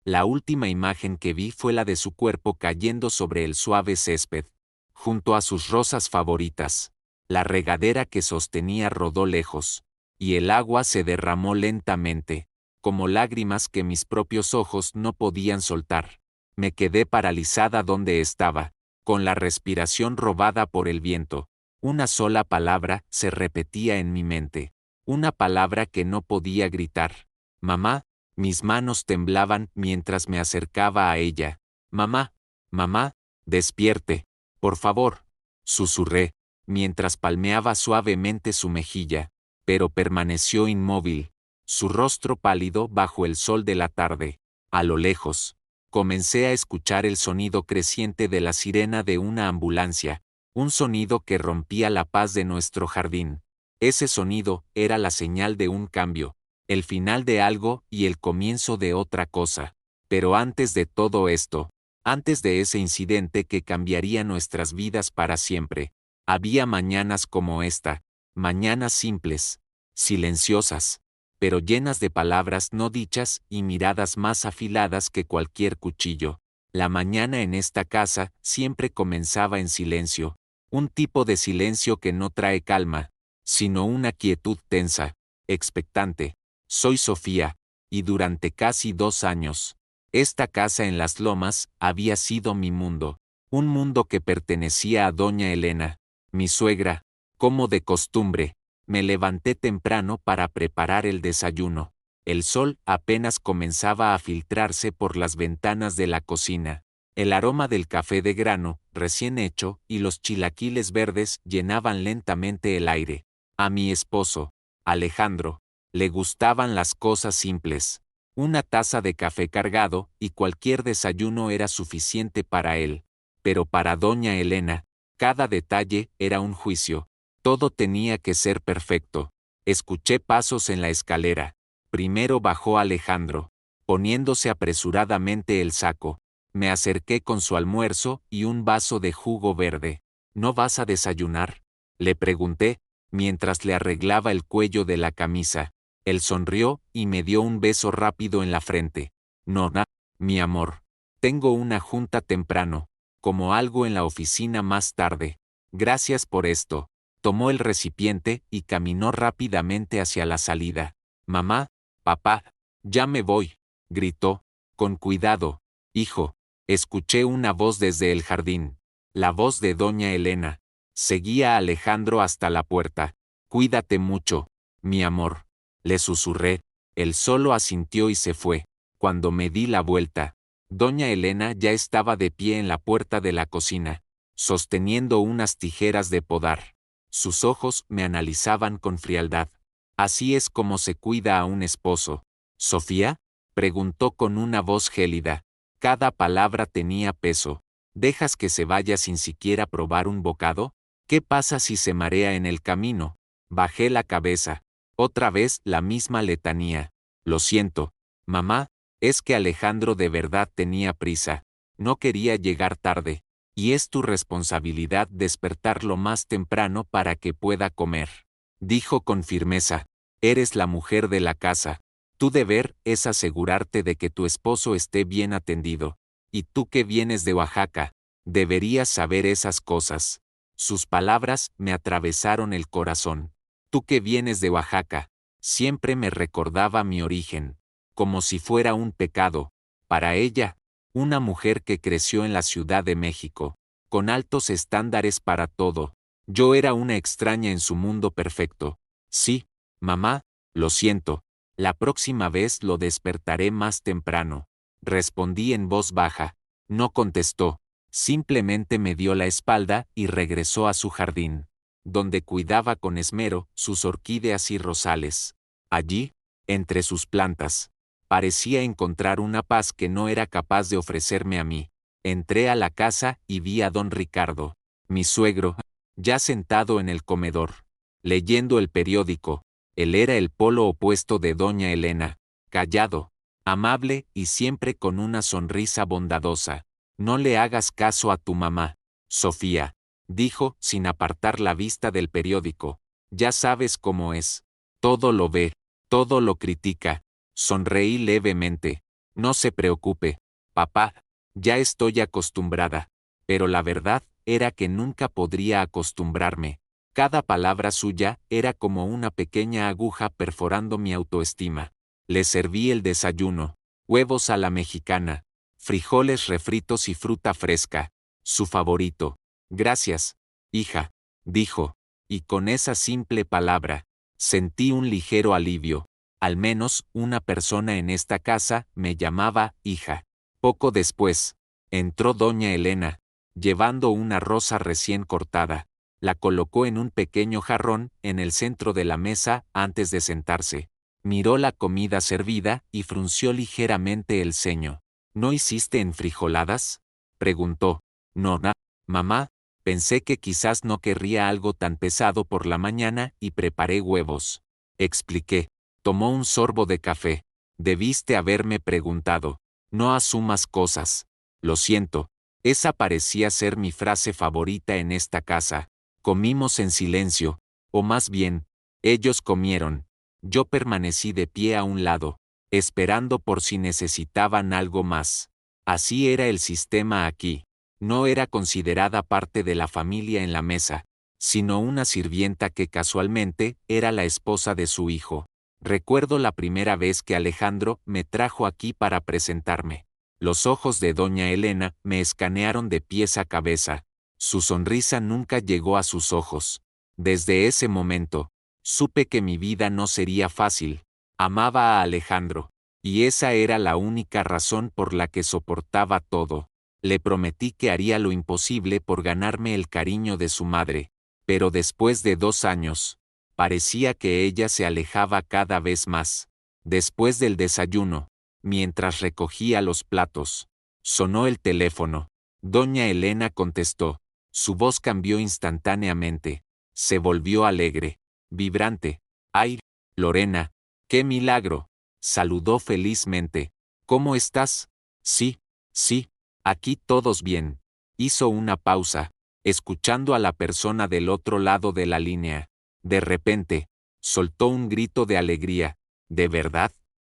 La última imagen que vi fue la de su cuerpo cayendo sobre el suave césped, junto a sus rosas favoritas. La regadera que sostenía rodó lejos, y el agua se derramó lentamente, como lágrimas que mis propios ojos no podían soltar. Me quedé paralizada donde estaba, con la respiración robada por el viento. Una sola palabra se repetía en mi mente. Una palabra que no podía gritar. Mamá. Mis manos temblaban mientras me acercaba a ella. Mamá, mamá, despierte, por favor, susurré, mientras palmeaba suavemente su mejilla, pero permaneció inmóvil, su rostro pálido bajo el sol de la tarde. A lo lejos, comencé a escuchar el sonido creciente de la sirena de una ambulancia, un sonido que rompía la paz de nuestro jardín. Ese sonido era la señal de un cambio, el final de algo y el comienzo de otra cosa. Pero antes de todo esto, antes de ese incidente que cambiaría nuestras vidas para siempre, había mañanas como esta, mañanas simples, silenciosas, pero llenas de palabras no dichas y miradas más afiladas que cualquier cuchillo. La mañana en esta casa siempre comenzaba en silencio, un tipo de silencio que no trae calma, sino una quietud tensa, expectante. Soy Sofía, y durante casi 2 años, esta casa en las lomas había sido mi mundo, un mundo que pertenecía a doña Elena, mi suegra. Como de costumbre, me levanté temprano para preparar el desayuno. El sol apenas comenzaba a filtrarse por las ventanas de la cocina. El aroma del café de grano, recién hecho, y los chilaquiles verdes llenaban lentamente el aire. A mi esposo, Alejandro, le gustaban las cosas simples. Una taza de café cargado y cualquier desayuno era suficiente para él. Pero para doña Elena, cada detalle era un juicio. Todo tenía que ser perfecto. Escuché pasos en la escalera. Primero bajó Alejandro, poniéndose apresuradamente el saco. Me acerqué con su almuerzo y un vaso de jugo verde. ¿No vas a desayunar?, le pregunté, mientras le arreglaba el cuello de la camisa. Él sonrió y me dio un beso rápido en la frente. No, mi amor. Tengo una junta temprano, como algo en la oficina más tarde. Gracias por esto. Tomó el recipiente y caminó rápidamente hacia la salida. Mamá, papá, ya me voy, gritó. Con cuidado, hijo. Escuché una voz desde el jardín. La voz de doña Elena. Seguía a Alejandro hasta la puerta. Cuídate mucho, mi amor, le susurré. Él solo asintió y se fue. Cuando me di la vuelta, doña Elena ya estaba de pie en la puerta de la cocina, sosteniendo unas tijeras de podar. Sus ojos me analizaban con frialdad. Así es como se cuida a un esposo. ¿Sofía?, preguntó con una voz gélida. Cada palabra tenía peso. ¿Dejas que se vaya sin siquiera probar un bocado? ¿Qué pasa si se marea en el camino? Bajé la cabeza. Otra vez la misma letanía. Lo siento, mamá, es que Alejandro de verdad tenía prisa. No quería llegar tarde. Y es tu responsabilidad despertarlo más temprano para que pueda comer. Dijo con firmeza. Eres la mujer de la casa. Tu deber es asegurarte de que tu esposo esté bien atendido. Y tú que vienes de Oaxaca, deberías saber esas cosas. Sus palabras me atravesaron el corazón. Tú que vienes de Oaxaca, siempre me recordaba mi origen, como si fuera un pecado. Para ella, una mujer que creció en la Ciudad de México, con altos estándares para todo. Yo era una extraña en su mundo perfecto. Sí, mamá, lo siento. La próxima vez lo despertaré más temprano. Respondí en voz baja. No contestó. Simplemente me dio la espalda y regresó a su jardín, donde cuidaba con esmero sus orquídeas y rosales. Allí, entre sus plantas, parecía encontrar una paz que no era capaz de ofrecerme a mí. Entré a la casa y vi a don Ricardo, mi suegro, ya sentado en el comedor, leyendo el periódico. Él era el polo opuesto de doña Elena, callado, amable y siempre con una sonrisa bondadosa. No le hagas caso a tu mamá, Sofía, dijo sin apartar la vista del periódico. Ya sabes cómo es. Todo lo ve, todo lo critica. Sonreí levemente. No se preocupe, papá, ya estoy acostumbrada. Pero la verdad era que nunca podría acostumbrarme. Cada palabra suya era como una pequeña aguja perforando mi autoestima. Le serví el desayuno, huevos a la mexicana, frijoles refritos y fruta fresca, su favorito. Gracias, hija, dijo, y con esa simple palabra, sentí un ligero alivio. Al menos una persona en esta casa me llamaba hija. Poco después, entró doña Elena, llevando una rosa recién cortada. La colocó en un pequeño jarrón en el centro de la mesa antes de sentarse. Miró la comida servida y frunció ligeramente el ceño. ¿No hiciste enfrijoladas?, preguntó. No, mamá, pensé que quizás no querría algo tan pesado por la mañana y preparé huevos. Expliqué. Tomó un sorbo de café. Debiste haberme preguntado. No asumas cosas. Lo siento. Esa parecía ser mi frase favorita en esta casa. Comimos en silencio, o más bien, ellos comieron. Yo permanecí de pie a un lado, esperando por si necesitaban algo más. Así era el sistema aquí. No era considerada parte de la familia en la mesa, sino una sirvienta que casualmente era la esposa de su hijo. Recuerdo la primera vez que Alejandro me trajo aquí para presentarme. Los ojos de doña Elena me escanearon de pies a cabeza. Su sonrisa nunca llegó a sus ojos. Desde ese momento, supe que mi vida no sería fácil. Amaba a Alejandro, y esa era la única razón por la que soportaba todo. Le prometí que haría lo imposible por ganarme el cariño de su madre, pero después de 2 años, parecía que ella se alejaba cada vez más. Después del desayuno, mientras recogía los platos, sonó el teléfono. Doña Elena contestó. Su voz cambió instantáneamente. Se volvió alegre, vibrante. ¡Ay, Lorena! ¡Qué milagro! Saludó felizmente. ¿Cómo estás? Sí, aquí todos bien. Hizo una pausa, escuchando a la persona del otro lado de la línea. De repente, soltó un grito de alegría. ¿De verdad?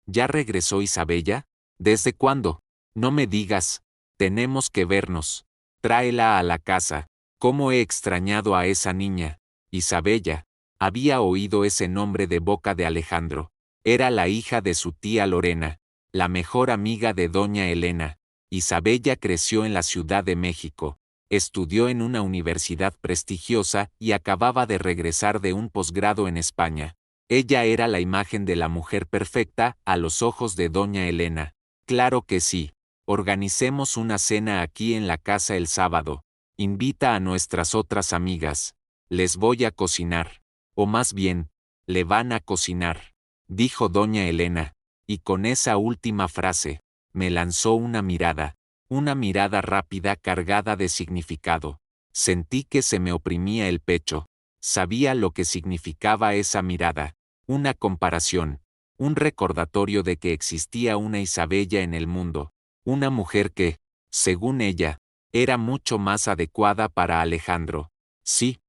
¿Ya regresó Isabella? ¿Desde cuándo? No me digas. Tenemos que vernos. Tráela a la casa. ¿Cómo he extrañado a esa niña? Isabella. Había oído ese nombre de boca de Alejandro. Era la hija de su tía Lorena, la mejor amiga de doña Elena. Isabella creció en la Ciudad de México. Estudió en una universidad prestigiosa y acababa de regresar de un posgrado en España. Ella era la imagen de la mujer perfecta a los ojos de doña Elena. Claro que sí. Organicemos una cena aquí en la casa el sábado. Invita a nuestras otras amigas. Les voy a cocinar. O más bien, le van a cocinar, dijo doña Elena, y con esa última frase, me lanzó una mirada rápida cargada de significado. Sentí que se me oprimía el pecho. Sabía lo que significaba esa mirada. Una comparación. Un recordatorio de que existía una Isabella en el mundo. Una mujer que, según ella, era mucho más adecuada para Alejandro. Sí,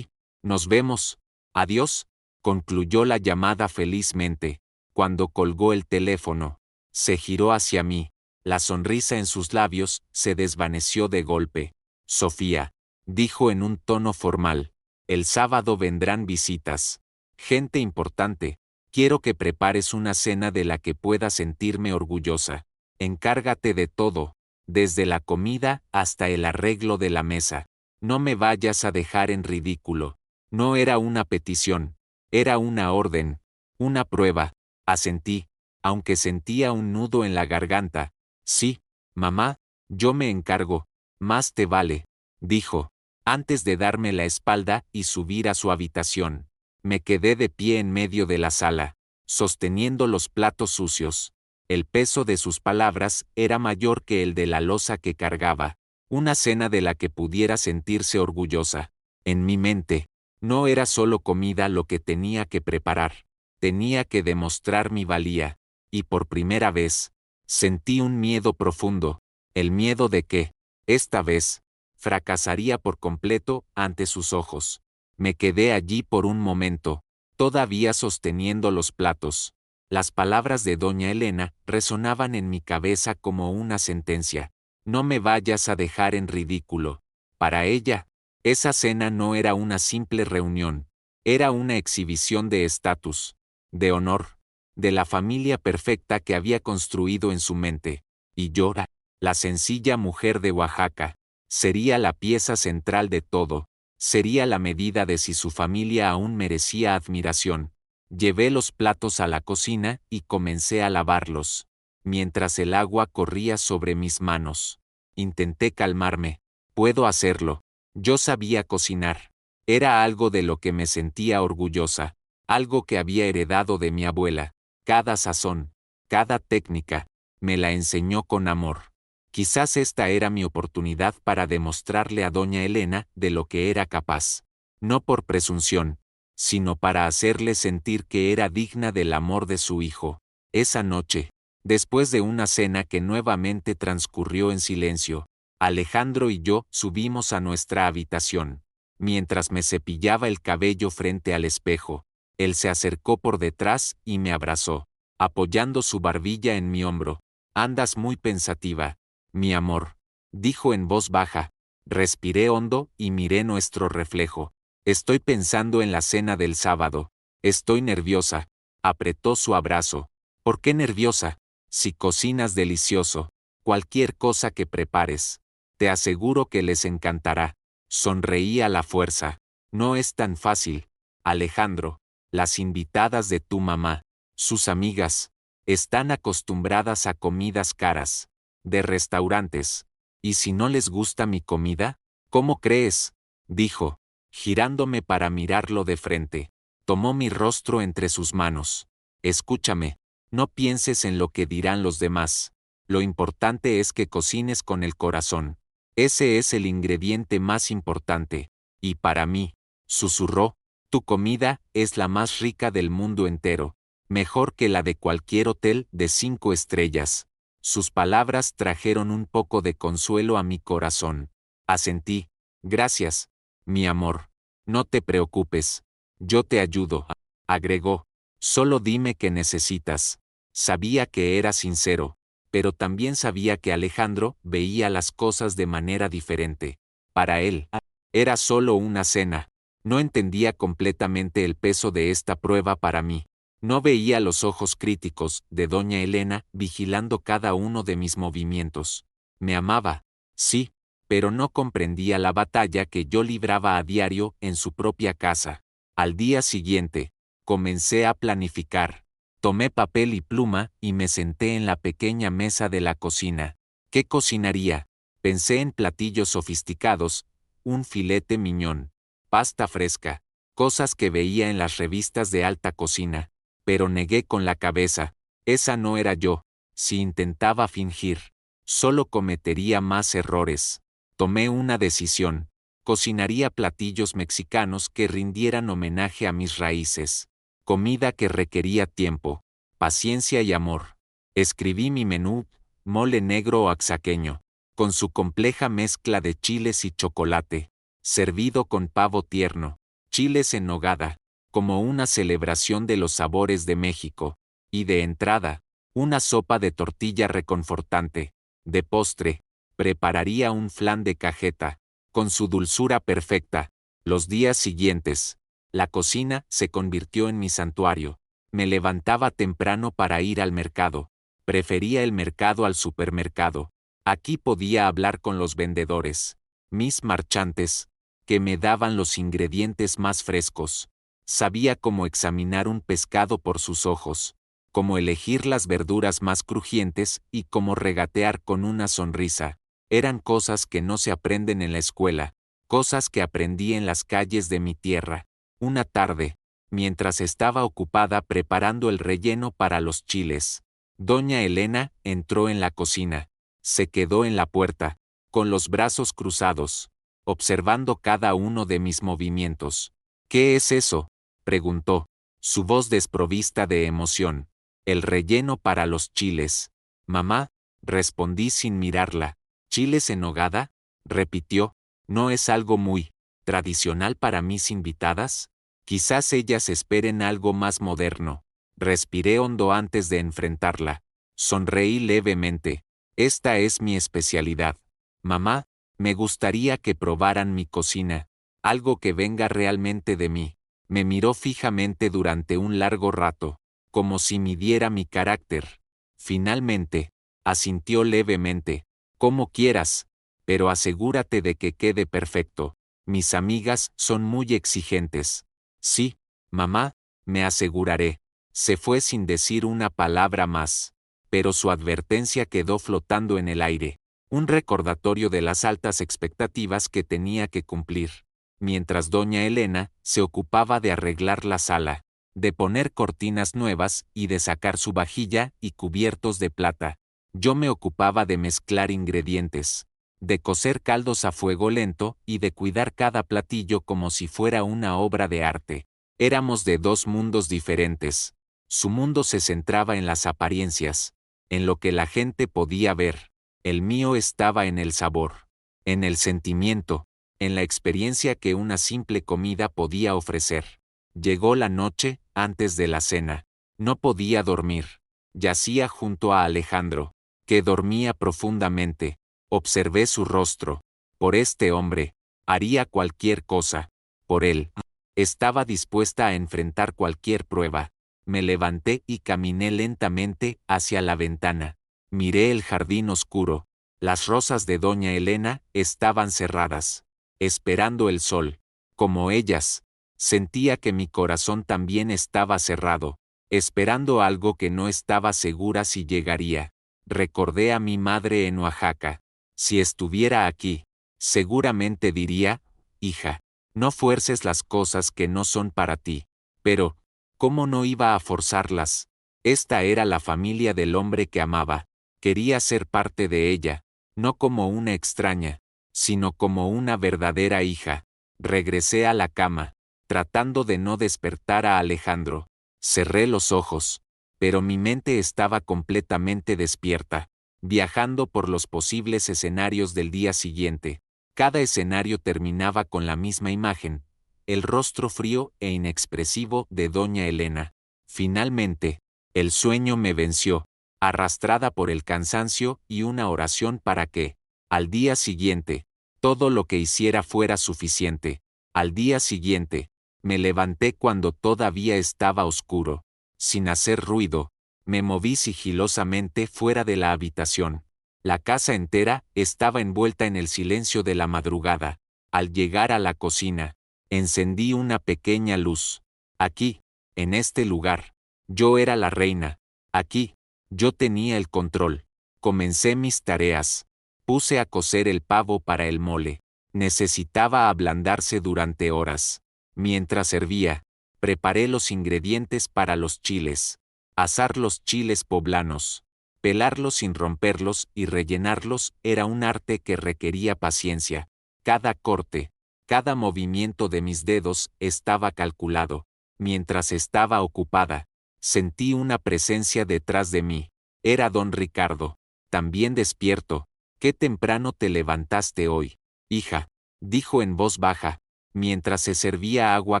nos vemos. Adiós, concluyó la llamada felizmente. Cuando colgó el teléfono, se giró hacia mí. La sonrisa en sus labios se desvaneció de golpe. Sofía, dijo en un tono formal, el sábado vendrán visitas. Gente importante. Quiero que prepares una cena de la que pueda sentirme orgullosa. Encárgate de todo, desde la comida hasta el arreglo de la mesa. No me vayas a dejar en ridículo. No era una petición, era una orden, una prueba. Asentí, aunque sentía un nudo en la garganta. Sí, mamá, yo me encargo, más te vale, dijo, antes de darme la espalda y subir a su habitación. Me quedé de pie en medio de la sala, sosteniendo los platos sucios. El peso de sus palabras era mayor que el de la losa que cargaba. Una cena de la que pudiera sentirse orgullosa. En mi mente, no era solo comida lo que tenía que preparar. Tenía que demostrar mi valía. Y por primera vez, sentí un miedo profundo. El miedo de que, esta vez, fracasaría por completo ante sus ojos. Me quedé allí por un momento, todavía sosteniendo los platos. Las palabras de doña Elena resonaban en mi cabeza como una sentencia. No me vayas a dejar en ridículo. Para ella, esa cena no era una simple reunión, era una exhibición de estatus, de honor, de la familia perfecta que había construido en su mente. Y yo, la sencilla mujer de Oaxaca, sería la pieza central de todo, sería la medida de si su familia aún merecía admiración. Llevé los platos a la cocina y comencé a lavarlos, mientras el agua corría sobre mis manos. Intenté calmarme. Puedo hacerlo. Yo sabía cocinar. Era algo de lo que me sentía orgullosa, algo que había heredado de mi abuela. Cada sazón, cada técnica, me la enseñó con amor. Quizás esta era mi oportunidad para demostrarle a doña Elena de lo que era capaz. No por presunción, sino para hacerle sentir que era digna del amor de su hijo. Esa noche, después de una cena que nuevamente transcurrió en silencio, Alejandro y yo subimos a nuestra habitación. Mientras me cepillaba el cabello frente al espejo, él se acercó por detrás y me abrazó, apoyando su barbilla en mi hombro. Andas muy pensativa, mi amor, dijo en voz baja. Respiré hondo y miré nuestro reflejo. Estoy pensando en la cena del sábado. Estoy nerviosa. Apretó su abrazo. ¿Por qué nerviosa? Si cocinas delicioso, cualquier cosa que prepares, te aseguro que les encantará. Sonreí a la fuerza. No es tan fácil, Alejandro. Las invitadas de tu mamá, sus amigas, están acostumbradas a comidas caras, de restaurantes. ¿Y si no les gusta mi comida? ¿Cómo crees? Dijo, girándome para mirarlo de frente. Tomó mi rostro entre sus manos. Escúchame, no pienses en lo que dirán los demás. Lo importante es que cocines con el corazón. Ese es el ingrediente más importante. Y para mí, susurró, tu comida es la más rica del mundo entero, mejor que la de cualquier hotel de 5 estrellas. Sus palabras trajeron un poco de consuelo a mi corazón. Asentí. Gracias, mi amor. No te preocupes. Yo te ayudo, agregó. Solo dime qué necesitas. Sabía que era sincero, pero también sabía que Alejandro veía las cosas de manera diferente. Para él, era solo una cena. No entendía completamente el peso de esta prueba para mí. No veía los ojos críticos de doña Elena vigilando cada uno de mis movimientos. Me amaba, sí, pero no comprendía la batalla que yo libraba a diario en su propia casa. Al día siguiente, comencé a planificar. Tomé papel y pluma y me senté en la pequeña mesa de la cocina. ¿Qué cocinaría? Pensé en platillos sofisticados, un filete miñón, pasta fresca, cosas que veía en las revistas de alta cocina, pero negué con la cabeza. Esa no era yo. Si intentaba fingir, solo cometería más errores. Tomé una decisión. Cocinaría platillos mexicanos que rindieran homenaje a mis raíces. Comida que requería tiempo, paciencia y amor. Escribí mi menú, mole negro oaxaqueño, con su compleja mezcla de chiles y chocolate, servido con pavo tierno, chiles en nogada, como una celebración de los sabores de México, y de entrada, una sopa de tortilla reconfortante. De postre, prepararía un flan de cajeta, con su dulzura perfecta. Los días siguientes, la cocina se convirtió en mi santuario. Me levantaba temprano para ir al mercado. Prefería el mercado al supermercado. Aquí podía hablar con los vendedores, mis marchantes, que me daban los ingredientes más frescos. Sabía cómo examinar un pescado por sus ojos, cómo elegir las verduras más crujientes y cómo regatear con una sonrisa. Eran cosas que no se aprenden en la escuela, cosas que aprendí en las calles de mi tierra. Una tarde, mientras estaba ocupada preparando el relleno para los chiles, doña Elena entró en la cocina. Se quedó en la puerta, con los brazos cruzados, observando cada uno de mis movimientos. ¿Qué es eso?, preguntó, su voz desprovista de emoción. El relleno para los chiles. Mamá, respondí sin mirarla. ¿Chiles en nogada?, repitió. ¿No es algo muy tradicional para mis invitadas? Quizás ellas esperen algo más moderno. Respiré hondo antes de enfrentarla. Sonreí levemente. Esta es mi especialidad. Mamá, me gustaría que probaran mi cocina. Algo que venga realmente de mí. Me miró fijamente durante un largo rato, como si midiera mi carácter. Finalmente, asintió levemente. Como quieras, pero asegúrate de que quede perfecto. Mis amigas son muy exigentes. Sí, mamá, me aseguraré. Se fue sin decir una palabra más, pero su advertencia quedó flotando en el aire, un recordatorio de las altas expectativas que tenía que cumplir. Mientras doña Elena se ocupaba de arreglar la sala, de poner cortinas nuevas y de sacar su vajilla y cubiertos de plata, yo me ocupaba de mezclar ingredientes, de cocer caldos a fuego lento y de cuidar cada platillo como si fuera una obra de arte. Éramos de dos mundos diferentes. Su mundo se centraba en las apariencias, en lo que la gente podía ver. El mío estaba en el sabor, en el sentimiento, en la experiencia que una simple comida podía ofrecer. Llegó la noche, antes de la cena. No podía dormir. Yacía junto a Alejandro, que dormía profundamente. Observé su rostro. Por este hombre, haría cualquier cosa. Por él, estaba dispuesta a enfrentar cualquier prueba. Me levanté y caminé lentamente hacia la ventana. Miré el jardín oscuro. Las rosas de doña Elena estaban cerradas, esperando el sol. Como ellas, sentía que mi corazón también estaba cerrado, esperando algo que no estaba segura si llegaría. Recordé a mi madre en Oaxaca. Si estuviera aquí, seguramente diría, hija, no fuerces las cosas que no son para ti. Pero, ¿cómo no iba a forzarlas? Esta era la familia del hombre que amaba. Quería ser parte de ella, no como una extraña, sino como una verdadera hija. Regresé a la cama, tratando de no despertar a Alejandro. Cerré los ojos, pero mi mente estaba completamente despierta, viajando por los posibles escenarios del día siguiente. Cada escenario terminaba con la misma imagen, el rostro frío e inexpresivo de doña Elena. Finalmente, el sueño me venció, arrastrada por el cansancio y una oración para que, al día siguiente, todo lo que hiciera fuera suficiente. Al día siguiente, me levanté cuando todavía estaba oscuro. Sin hacer ruido, me moví sigilosamente fuera de la habitación. La casa entera estaba envuelta en el silencio de la madrugada. Al llegar a la cocina, encendí una pequeña luz. Aquí, en este lugar, yo era la reina. Aquí, yo tenía el control. Comencé mis tareas. Puse a cocer el pavo para el mole. Necesitaba ablandarse durante horas. Mientras hervía, preparé los ingredientes para los chiles. Asar los chiles poblanos. Pelarlos sin romperlos y rellenarlos era un arte que requería paciencia. Cada corte, cada movimiento de mis dedos estaba calculado. Mientras estaba ocupada, sentí una presencia detrás de mí. Era don Ricardo. También despierto. «Qué temprano te levantaste hoy, hija», dijo en voz baja, mientras se servía agua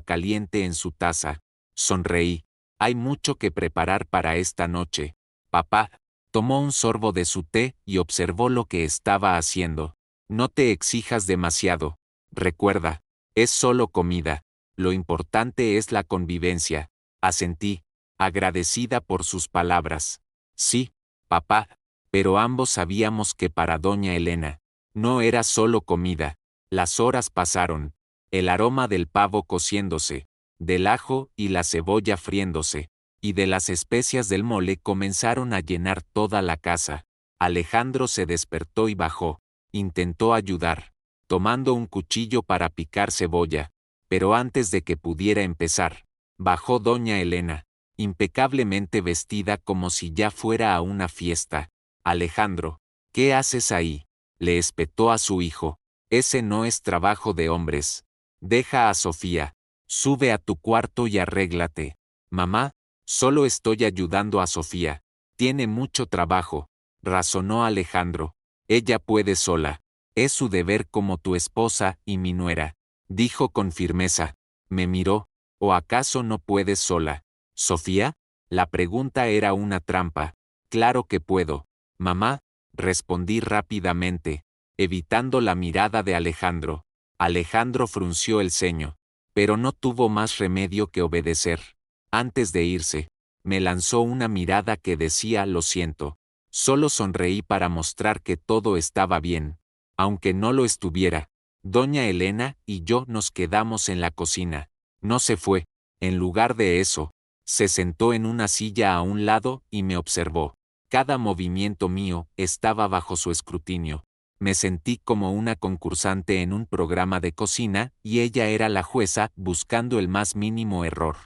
caliente en su taza. Sonreí. «Hay mucho que preparar para esta noche, papá». Tomó un sorbo de su té y observó lo que estaba haciendo. «No te exijas demasiado. Recuerda, es solo comida. Lo importante es la convivencia». Asentí, agradecida por sus palabras. «Sí, papá». Pero ambos sabíamos que para doña Elena, no era solo comida. Las horas pasaron. El aroma del pavo cociéndose, del ajo y la cebolla friéndose, y de las especias del mole comenzaron a llenar toda la casa. Alejandro se despertó y bajó. Intentó ayudar, tomando un cuchillo para picar cebolla. Pero antes de que pudiera empezar, bajó doña Elena, impecablemente vestida como si ya fuera a una fiesta. «Alejandro, ¿qué haces ahí?», le espetó a su hijo. «Ese no es trabajo de hombres. Deja a Sofía. Sube a tu cuarto y arréglate». «Mamá, solo estoy ayudando a Sofía. Tiene mucho trabajo», razonó Alejandro. «Ella puede sola. Es su deber como tu esposa y mi nuera», dijo con firmeza. Me miró. «¿O acaso no puedes sola, Sofía?». La pregunta era una trampa. Claro que puedo. Mamá, respondí rápidamente, evitando la mirada de Alejandro. Alejandro frunció el ceño, pero no tuvo más remedio que obedecer. Antes de irse, me lanzó una mirada que decía lo siento. Solo sonreí para mostrar que todo estaba bien. Aunque no lo estuviera, doña Elena y yo nos quedamos en la cocina. No se fue. En lugar de eso, se sentó en una silla a un lado y me observó. Cada movimiento mío estaba bajo su escrutinio. Me sentí como una concursante en un programa de cocina y ella era la jueza buscando el más mínimo error.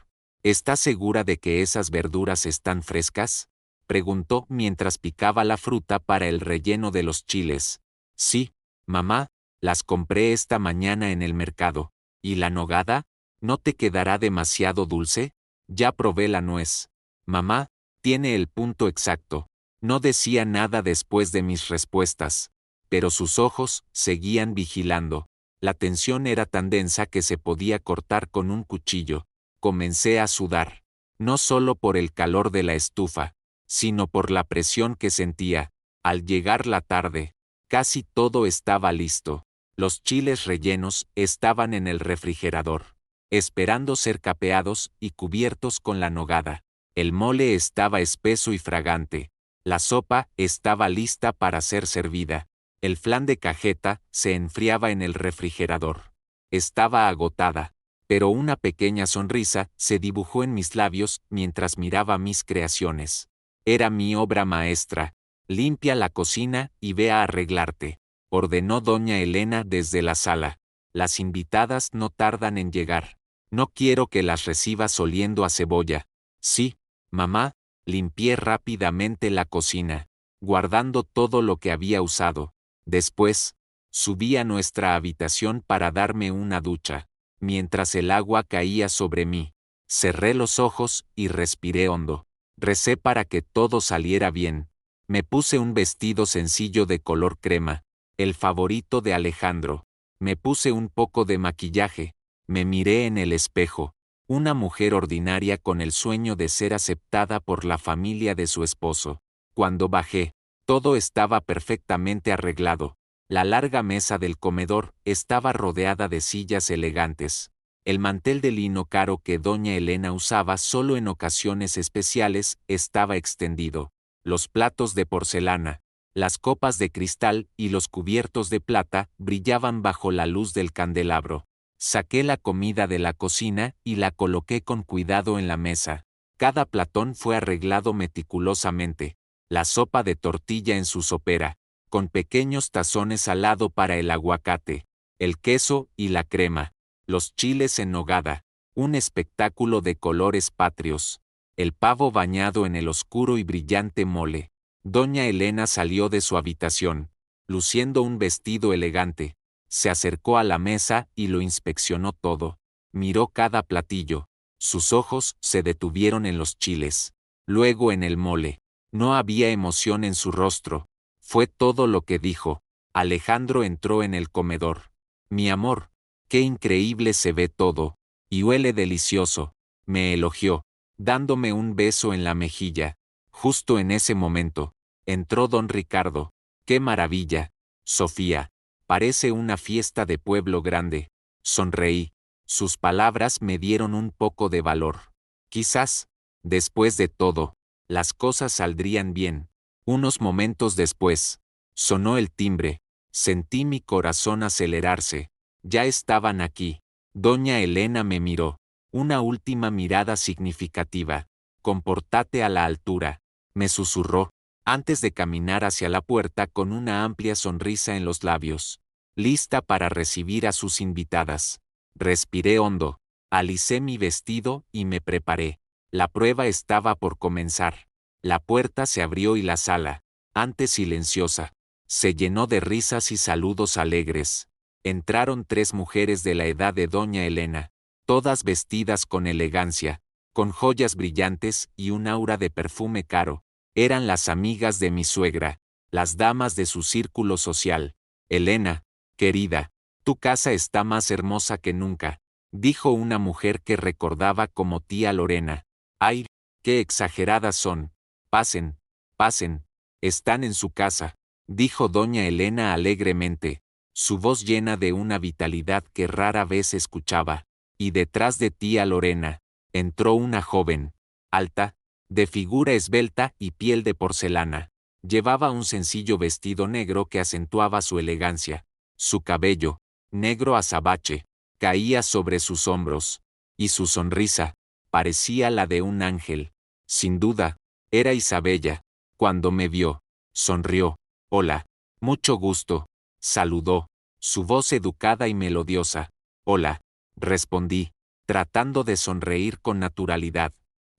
¿Estás segura de que esas verduras están frescas?, preguntó mientras picaba la fruta para el relleno de los chiles. Sí, mamá, las compré esta mañana en el mercado. ¿Y la nogada? ¿No te quedará demasiado dulce? Ya probé la nuez. Mamá, tiene el punto exacto. No decía nada después de mis respuestas, pero sus ojos seguían vigilando. La tensión era tan densa que se podía cortar con un cuchillo. Comencé a sudar, no solo por el calor de la estufa, sino por la presión que sentía. Al llegar la tarde, casi todo estaba listo. Los chiles rellenos estaban en el refrigerador, esperando ser capeados y cubiertos con la nogada. El mole estaba espeso y fragante. La sopa estaba lista para ser servida. El flan de cajeta se enfriaba en el refrigerador. Estaba agotada, pero una pequeña sonrisa se dibujó en mis labios mientras miraba mis creaciones. Era mi obra maestra. Limpia la cocina y ve a arreglarte, ordenó doña Elena desde la sala. Las invitadas no tardan en llegar. No quiero que las recibas oliendo a cebolla. Sí, mamá, limpié rápidamente la cocina, guardando todo lo que había usado. Después, subí a nuestra habitación para darme una ducha. Mientras el agua caía sobre mí, cerré los ojos y respiré hondo. Recé para que todo saliera bien. Me puse un vestido sencillo de color crema, el favorito de Alejandro. Me puse un poco de maquillaje. Me miré en el espejo. Una mujer ordinaria con el sueño de ser aceptada por la familia de su esposo. Cuando bajé, todo estaba perfectamente arreglado. La larga mesa del comedor estaba rodeada de sillas elegantes. El mantel de lino caro que doña Elena usaba solo en ocasiones especiales estaba extendido. Los platos de porcelana, las copas de cristal y los cubiertos de plata brillaban bajo la luz del candelabro. Saqué la comida de la cocina y la coloqué con cuidado en la mesa. Cada platón fue arreglado meticulosamente. La sopa de tortilla en su sopera, con pequeños tazones al lado para el aguacate, el queso y la crema, los chiles en nogada, un espectáculo de colores patrios, el pavo bañado en el oscuro y brillante mole. Doña Elena salió de su habitación, luciendo un vestido elegante. Se acercó a la mesa y lo inspeccionó todo. Miró cada platillo. Sus ojos se detuvieron en los chiles, luego en el mole. No había emoción en su rostro. Fue todo lo que dijo. Alejandro entró en el comedor. Mi amor, qué increíble se ve todo. Y huele delicioso. Me elogió, dándome un beso en la mejilla. Justo en ese momento, entró don Ricardo. ¡Qué maravilla! Sofía, parece una fiesta de pueblo grande. Sonreí. Sus palabras me dieron un poco de valor. Quizás, después de todo, las cosas saldrían bien. Unos momentos después, sonó el timbre. Sentí mi corazón acelerarse. Ya estaban aquí. Doña Elena me miró. Una última mirada significativa. Compórtate a la altura, me susurró, antes de caminar hacia la puerta con una amplia sonrisa en los labios. Lista para recibir a sus invitadas. Respiré hondo, alicé mi vestido y me preparé. La prueba estaba por comenzar. La puerta se abrió y la sala, antes silenciosa, se llenó de risas y saludos alegres. Entraron 3 mujeres de la edad de doña Elena, todas vestidas con elegancia, con joyas brillantes y un aura de perfume caro. Eran las amigas de mi suegra, las damas de su círculo social. Elena, querida, tu casa está más hermosa que nunca, dijo una mujer que recordaba como tía Lorena. Ay, Qué exageradas son. Pasen, pasen. Están en su casa, dijo doña Elena alegremente, su voz llena de una vitalidad que rara vez escuchaba. Y detrás de tía Lorena, entró una joven, alta, de figura esbelta y piel de porcelana. Llevaba un sencillo vestido negro que acentuaba su elegancia. Su cabello, negro azabache, caía sobre sus hombros, y su sonrisa parecía la de un ángel. Sin duda, era Isabella. Cuando me vio, sonrió. Hola, mucho gusto, saludó, su voz educada y melodiosa. Hola, respondí, tratando de sonreír con naturalidad.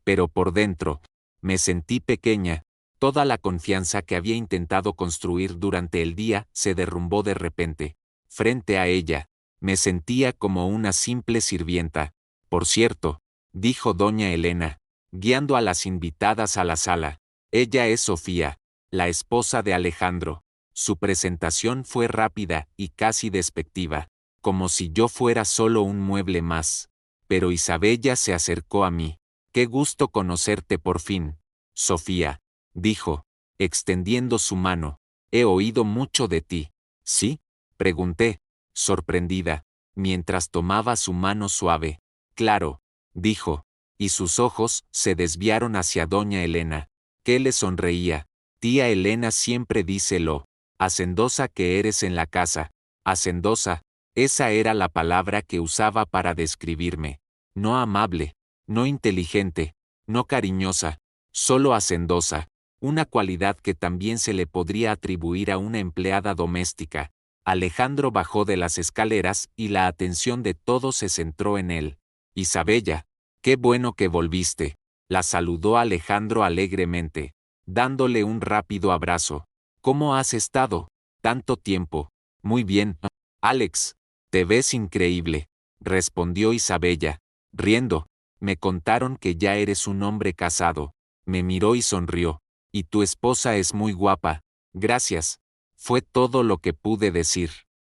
Pero por dentro, me sentí pequeña. Toda la confianza que había intentado construir durante el día se derrumbó de repente. Frente a ella, me sentía como una simple sirvienta. Por cierto, dijo doña Elena, guiando a las invitadas a la sala. Ella es Sofía, la esposa de Alejandro. Su presentación fue rápida y casi despectiva, como si yo fuera solo un mueble más. Pero Isabella se acercó a mí. Qué gusto conocerte por fin, Sofía, dijo, extendiendo su mano. He oído mucho de ti. ¿Sí? Pregunté, sorprendida, mientras tomaba su mano suave. Claro, dijo, y sus ojos se desviaron hacia doña Elena, que le sonreía. Tía Elena siempre dice lo hacendosa que eres en la casa. Hacendosa, esa era la palabra que usaba para describirme. No amable, no inteligente, no cariñosa, solo hacendosa, una cualidad que también se le podría atribuir a una empleada doméstica. Alejandro bajó de las escaleras y la atención de todos se centró en él. Isabella, qué bueno que volviste, la saludó Alejandro alegremente, dándole un rápido abrazo. ¿Cómo has estado? Tanto tiempo. Muy bien, Alex, te ves increíble, respondió Isabella, riendo. Me contaron que ya eres un hombre casado. Me miró y sonrió. Y tu esposa es muy guapa. Gracias. Fue todo lo que pude decir.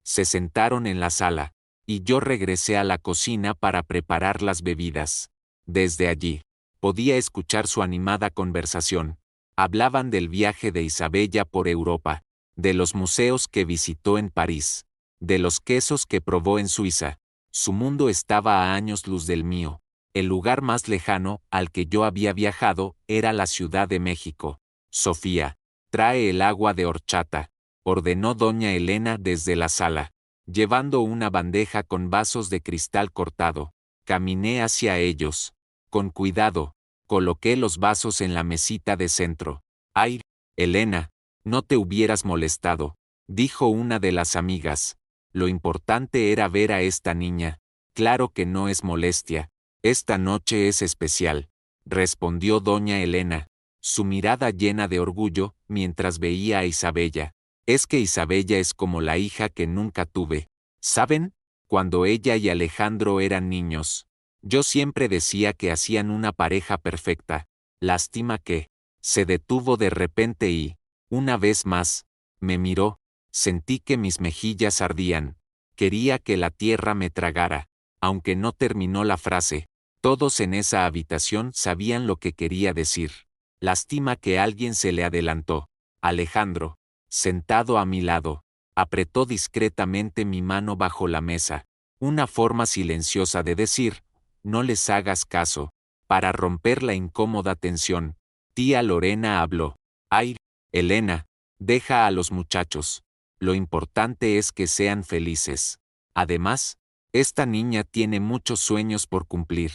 Se sentaron en la sala, y yo regresé a la cocina para preparar las bebidas. Desde allí, podía escuchar su animada conversación. Hablaban del viaje de Isabella por Europa, de los museos que visitó en París, de los quesos que probó en Suiza. Su mundo estaba a años luz del mío. El lugar más lejano al que yo había viajado era la Ciudad de México. Sofía, trae el agua de horchata, ordenó doña Elena desde la sala, llevando una bandeja con vasos de cristal cortado. Caminé hacia ellos. Con cuidado, coloqué los vasos en la mesita de centro. Ay, Elena, no te hubieras molestado, dijo una de las amigas. Lo importante era ver a esta niña. Claro que no es molestia. Esta noche es especial, respondió doña Elena, su mirada llena de orgullo, mientras veía a Isabella. Es que Isabella es como la hija que nunca tuve. ¿Saben? Cuando ella y Alejandro eran niños, yo siempre decía que hacían una pareja perfecta. Lástima que se detuvo de repente y, una vez más, me miró. Sentí que mis mejillas ardían. Quería que la tierra me tragara. Aunque no terminó la frase, todos en esa habitación sabían lo que quería decir. Lástima que alguien se le adelantó. Alejandro, sentado a mi lado, apretó discretamente mi mano bajo la mesa, una forma silenciosa de decir, no les hagas caso. Para romper la incómoda tensión, tía Lorena habló. Ay, Elena, deja a los muchachos. Lo importante es que sean felices. Además, esta niña tiene muchos sueños por cumplir.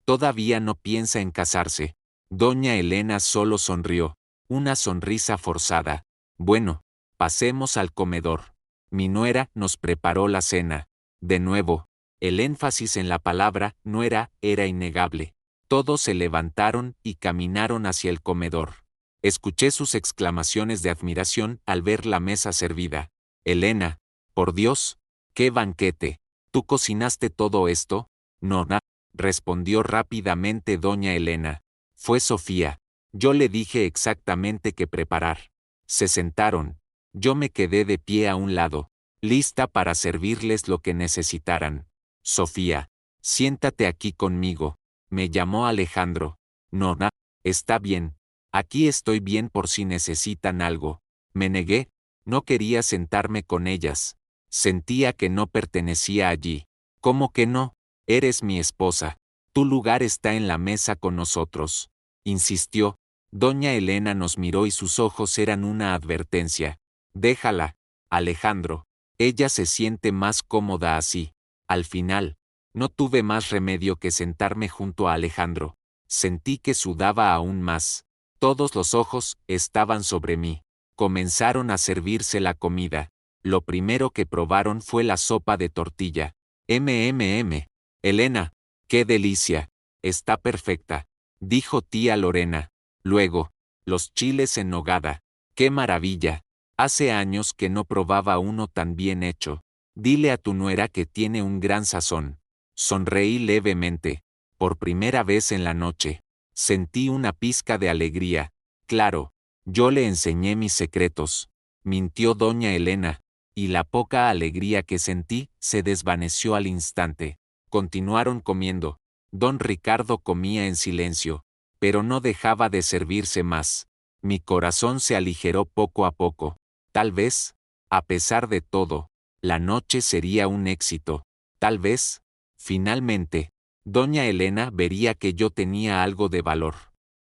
Todavía no piensa en casarse. Doña Elena solo sonrió, una sonrisa forzada. Bueno, pasemos al comedor. Mi nuera nos preparó la cena. De nuevo, el énfasis en la palabra nuera era innegable. Todos se levantaron y caminaron hacia el comedor. Escuché sus exclamaciones de admiración al ver la mesa servida. Elena, por Dios, qué banquete. ¿Tú cocinaste todo esto? No, respondió rápidamente doña Elena. Fue Sofía. Yo le dije exactamente qué preparar. Se sentaron. Yo me quedé de pie a un lado, lista para servirles lo que necesitaran. Sofía, siéntate aquí conmigo, me llamó Alejandro. No, Está bien. Aquí estoy bien por si necesitan algo. Me negué. No quería sentarme con ellas. Sentía que no pertenecía allí. ¿Cómo que no? Eres mi esposa. Tu lugar está en la mesa con nosotros. Insistió. Doña Elena nos miró y sus ojos eran una advertencia. Déjala, Alejandro. Ella se siente más cómoda así. Al final, no tuve más remedio que sentarme junto a Alejandro. Sentí que sudaba aún más. Todos los ojos estaban sobre mí. Comenzaron a servirse la comida. Lo primero que probaron fue la sopa de tortilla. Elena, qué delicia. Está perfecta, dijo tía Lorena. Luego, los chiles en nogada. ¡Qué maravilla! Hace años que no probaba uno tan bien hecho. Dile a tu nuera que tiene un gran sazón. Sonreí levemente. Por primera vez en la noche. Sentí una pizca de alegría. Claro, yo le enseñé mis secretos. Mintió doña Elena, y la poca alegría que sentí se desvaneció al instante. Continuaron comiendo. Don Ricardo comía en silencio, pero no dejaba de servirse más. Mi corazón se aligeró poco a poco. Tal vez, a pesar de todo, la noche sería un éxito. Tal vez, finalmente, doña Elena vería que yo tenía algo de valor.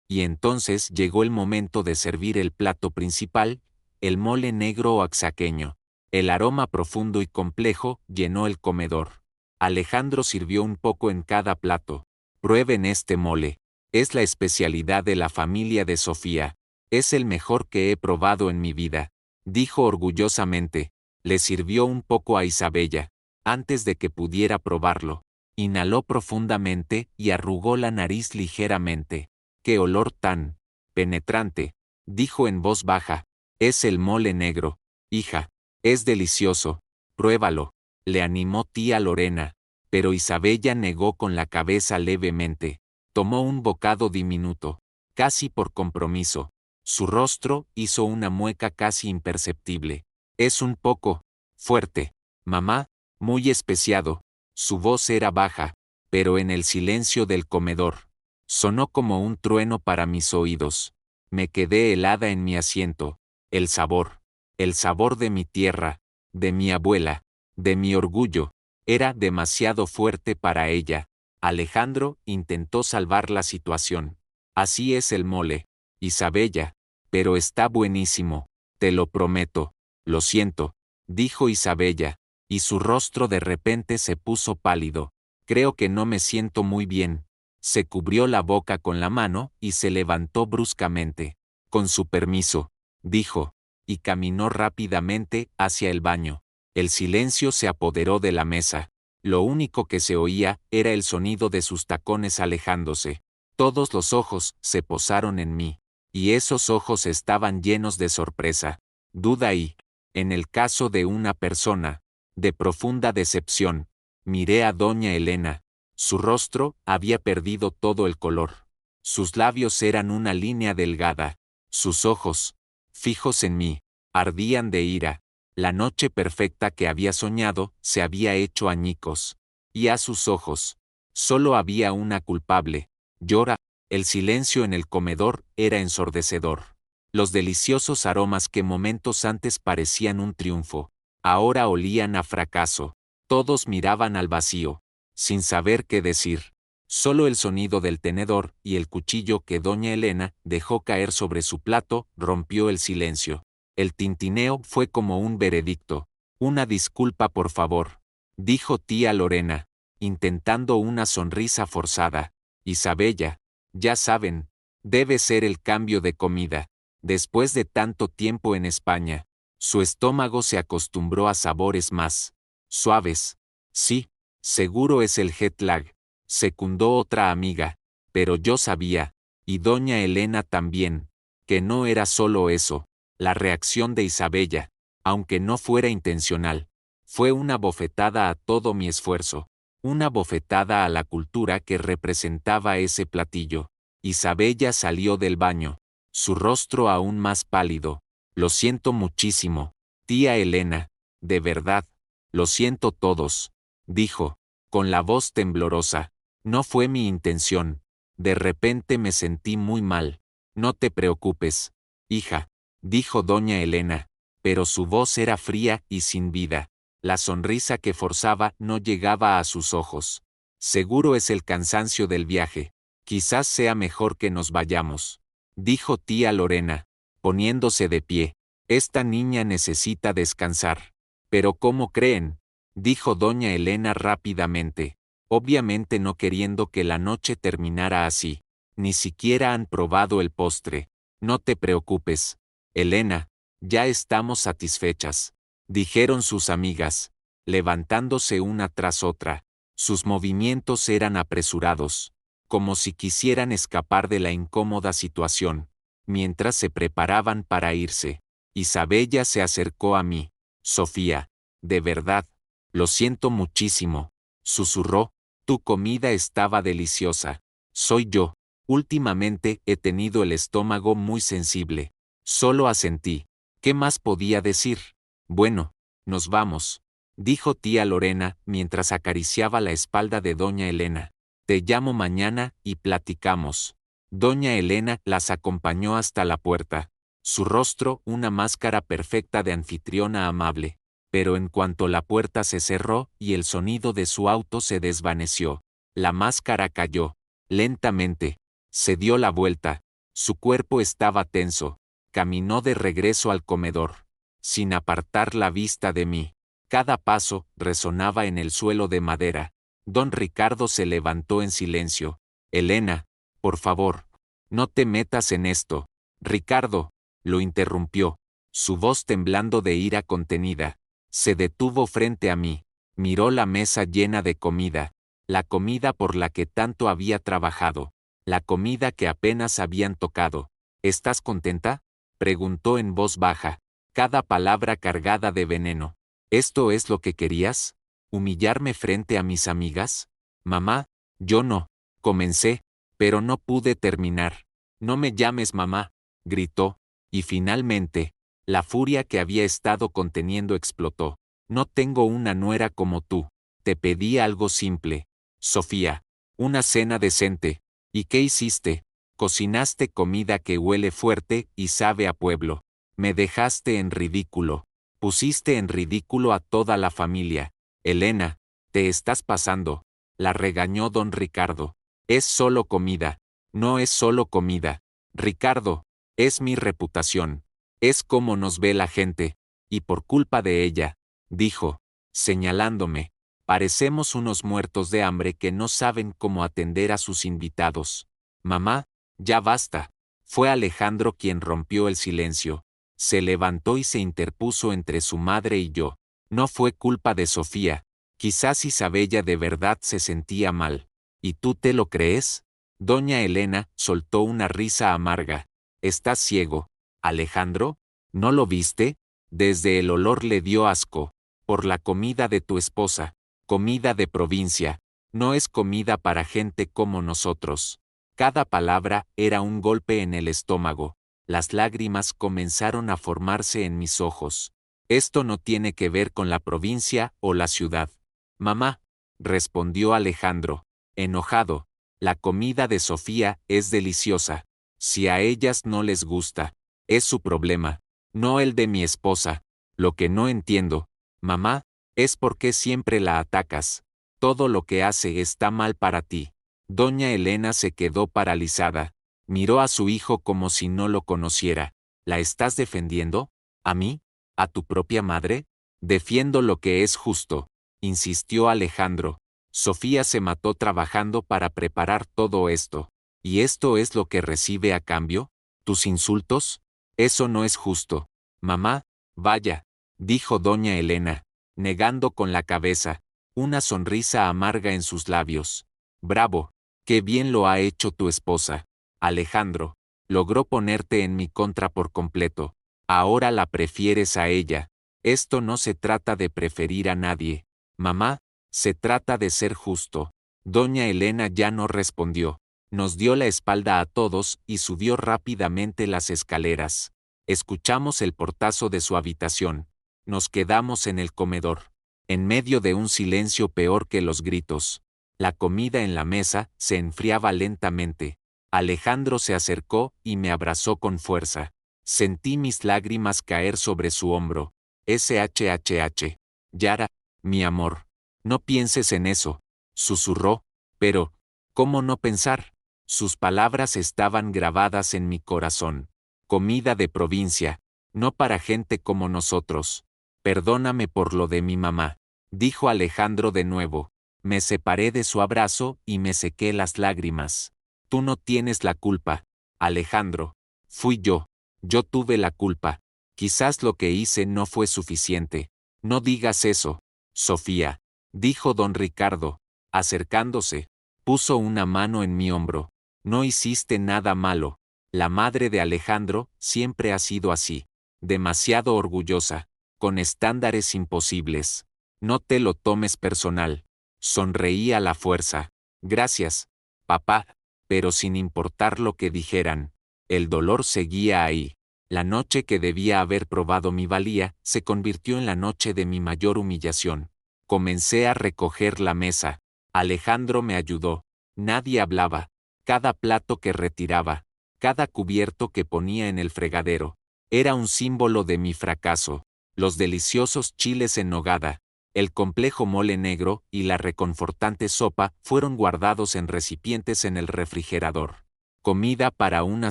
Y entonces llegó el momento de servir el plato principal, el mole negro oaxaqueño. El aroma profundo y complejo llenó el comedor. Alejandro sirvió un poco en cada plato. Prueben este mole. Es la especialidad de la familia de Sofía. Es el mejor que he probado en mi vida, dijo orgullosamente. Le sirvió un poco a Isabella. Antes de que pudiera probarlo, inhaló profundamente y arrugó la nariz ligeramente. ¡Qué olor tan penetrante!, dijo en voz baja. Es el mole negro, hija. Es delicioso. Pruébalo, le animó tía Lorena. Pero Isabella negó con la cabeza levemente. Tomó un bocado diminuto, casi por compromiso. Su rostro hizo una mueca casi imperceptible. Es un poco fuerte, mamá, muy especiado. Su voz era baja, pero en el silencio del comedor sonó como un trueno para mis oídos. Me quedé helada en mi asiento. El sabor de mi tierra, de mi abuela, de mi orgullo, era demasiado fuerte para ella. Alejandro intentó salvar la situación. Así es el mole, Isabella, pero está buenísimo, te lo prometo. Lo siento, dijo Isabella, y su rostro de repente se puso pálido. Creo que no me siento muy bien. Se cubrió la boca con la mano y se levantó bruscamente. Con su permiso, dijo, y caminó rápidamente hacia el baño. El silencio se apoderó de la mesa. Lo único que se oía era el sonido de sus tacones alejándose. Todos los ojos se posaron en mí, y esos ojos estaban llenos de sorpresa, duda y, en el caso de una persona, de profunda decepción. Miré a doña Elena. Su rostro había perdido todo el color. Sus labios eran una línea delgada. Sus ojos, fijos en mí, ardían de ira. La noche perfecta que había soñado se había hecho añicos. Y a sus ojos, solo había una culpable. Llora. El silencio en el comedor era ensordecedor. Los deliciosos aromas que momentos antes parecían un triunfo, ahora olían a fracaso. Todos miraban al vacío, sin saber qué decir. Solo el sonido del tenedor y el cuchillo que doña Elena dejó caer sobre su plato rompió el silencio. El tintineo fue como un veredicto. Una disculpa, por favor, dijo tía Lorena, intentando una sonrisa forzada. Isabella, ya saben, debe ser el cambio de comida. Después de tanto tiempo en España, su estómago se acostumbró a sabores más suaves. Sí, seguro es el jet lag, secundó otra amiga, pero yo sabía, y doña Elena también, que no era solo eso. La reacción de Isabella, aunque no fuera intencional, fue una bofetada a todo mi esfuerzo, una bofetada a la cultura que representaba ese platillo. Isabella salió del baño, su rostro aún más pálido. Lo siento muchísimo, tía Elena, de verdad, lo siento todos, dijo, con la voz temblorosa. No fue mi intención. De repente me sentí muy mal. No te preocupes, hija, dijo doña Elena, pero su voz era fría y sin vida. La sonrisa que forzaba no llegaba a sus ojos. Seguro es el cansancio del viaje. Quizás sea mejor que nos vayamos, dijo tía Lorena, poniéndose de pie. Esta niña necesita descansar. Pero ¿cómo creen?, dijo doña Elena rápidamente, obviamente no queriendo que la noche terminara así. Ni siquiera han probado el postre. No te preocupes, Elena, ya estamos satisfechas, dijeron sus amigas, levantándose una tras otra. Sus movimientos eran apresurados, como si quisieran escapar de la incómoda situación. Mientras se preparaban para irse, Isabella se acercó a mí. Sofía, de verdad, lo siento muchísimo, susurró, tu comida estaba deliciosa. Soy yo. Últimamente he tenido el estómago muy sensible. Solo asentí. ¿Qué más podía decir? Bueno, nos vamos, dijo tía Lorena mientras acariciaba la espalda de doña Elena. Te llamo mañana y platicamos. Doña Elena las acompañó hasta la puerta. Su rostro una máscara perfecta de anfitriona amable. Pero en cuanto la puerta se cerró y el sonido de su auto se desvaneció, la máscara cayó. Lentamente. Se dio la vuelta. Su cuerpo estaba tenso. Caminó de regreso al comedor, sin apartar la vista de mí. Cada paso resonaba en el suelo de madera. Don Ricardo se levantó en silencio. Elena, por favor, no te metas en esto. Ricardo, lo interrumpió, su voz temblando de ira contenida. Se detuvo frente a mí. Miró la mesa llena de comida. La comida por la que tanto había trabajado. La comida que apenas habían tocado. ¿Estás contenta?, preguntó en voz baja, cada palabra cargada de veneno. ¿Esto es lo que querías? ¿Humillarme frente a mis amigas? Mamá, yo no. Comencé, pero no pude terminar. No me llames mamá, gritó, y finalmente, la furia que había estado conteniendo explotó. No tengo una nuera como tú. Te pedí algo simple, Sofía, una cena decente. ¿Y qué hiciste? Cocinaste comida que huele fuerte y sabe a pueblo. Me dejaste en ridículo. Pusiste en ridículo a toda la familia. Elena, te estás pasando. La regañó don Ricardo. Es solo comida. No es solo comida. Ricardo, es mi reputación. Es como nos ve la gente. Y por culpa de ella, dijo, señalándome, parecemos unos muertos de hambre que no saben cómo atender a sus invitados. Mamá, ya basta. Fue Alejandro quien rompió el silencio. Se levantó y se interpuso entre su madre y yo. No fue culpa de Sofía. Quizás Isabella de verdad se sentía mal. ¿Y tú te lo crees? Doña Elena soltó una risa amarga. ¿Estás ciego, Alejandro? ¿No lo viste? Desde el olor le dio asco. Por la comida de tu esposa. Comida de provincia. No es comida para gente como nosotros. Cada palabra era un golpe en el estómago. Las lágrimas comenzaron a formarse en mis ojos. Esto no tiene que ver con la provincia o la ciudad. Mamá, respondió Alejandro, enojado, la comida de Sofía es deliciosa. Si a ellas no les gusta, es su problema, no el de mi esposa. Lo que no entiendo, mamá, es por qué siempre la atacas. Todo lo que hace está mal para ti. Doña Elena se quedó paralizada. Miró a su hijo como si no lo conociera. ¿La estás defendiendo? ¿A mí? ¿A tu propia madre? Defiendo lo que es justo, insistió Alejandro. Sofía se mató trabajando para preparar todo esto. ¿Y esto es lo que recibe a cambio? ¿Tus insultos? Eso no es justo. Mamá, vaya, dijo doña Elena, negando con la cabeza, una sonrisa amarga en sus labios. Bravo, qué bien lo ha hecho tu esposa. Alejandro, logró ponerte en mi contra por completo. Ahora la prefieres a ella. Esto no se trata de preferir a nadie. Mamá, se trata de ser justo. Doña Elena ya no respondió. Nos dio la espalda a todos y subió rápidamente las escaleras. Escuchamos el portazo de su habitación. Nos quedamos en el comedor, en medio de un silencio peor que los gritos. La comida en la mesa se enfriaba lentamente. Alejandro se acercó y me abrazó con fuerza. Sentí mis lágrimas caer sobre su hombro. SHHH. Yara, mi amor. No pienses en eso, susurró. Pero, ¿cómo no pensar? Sus palabras estaban grabadas en mi corazón. Comida de provincia, no para gente como nosotros. Perdóname por lo de mi mamá, dijo Alejandro de nuevo. Me separé de su abrazo y me sequé las lágrimas. Tú no tienes la culpa, Alejandro. Fui yo. Yo tuve la culpa. Quizás lo que hice no fue suficiente. No digas eso, Sofía, dijo don Ricardo, acercándose. Puso una mano en mi hombro. No hiciste nada malo. La madre de Alejandro siempre ha sido así. Demasiado orgullosa, con estándares imposibles. No te lo tomes personal. Sonreí a la fuerza. Gracias, papá, pero sin importar lo que dijeran. El dolor seguía ahí. La noche que debía haber probado mi valía se convirtió en la noche de mi mayor humillación. Comencé a recoger la mesa. Alejandro me ayudó. Nadie hablaba. Cada plato que retiraba, cada cubierto que ponía en el fregadero, era un símbolo de mi fracaso. Los deliciosos chiles en nogada, el complejo mole negro y la reconfortante sopa fueron guardados en recipientes en el refrigerador. Comida para una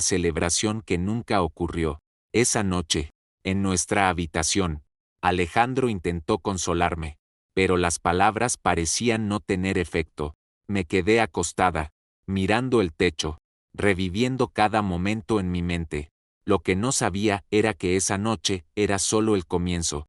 celebración que nunca ocurrió. Esa noche, en nuestra habitación, Alejandro intentó consolarme, pero las palabras parecían no tener efecto. Me quedé acostada, mirando el techo, reviviendo cada momento en mi mente. Lo que no sabía era que esa noche era solo el comienzo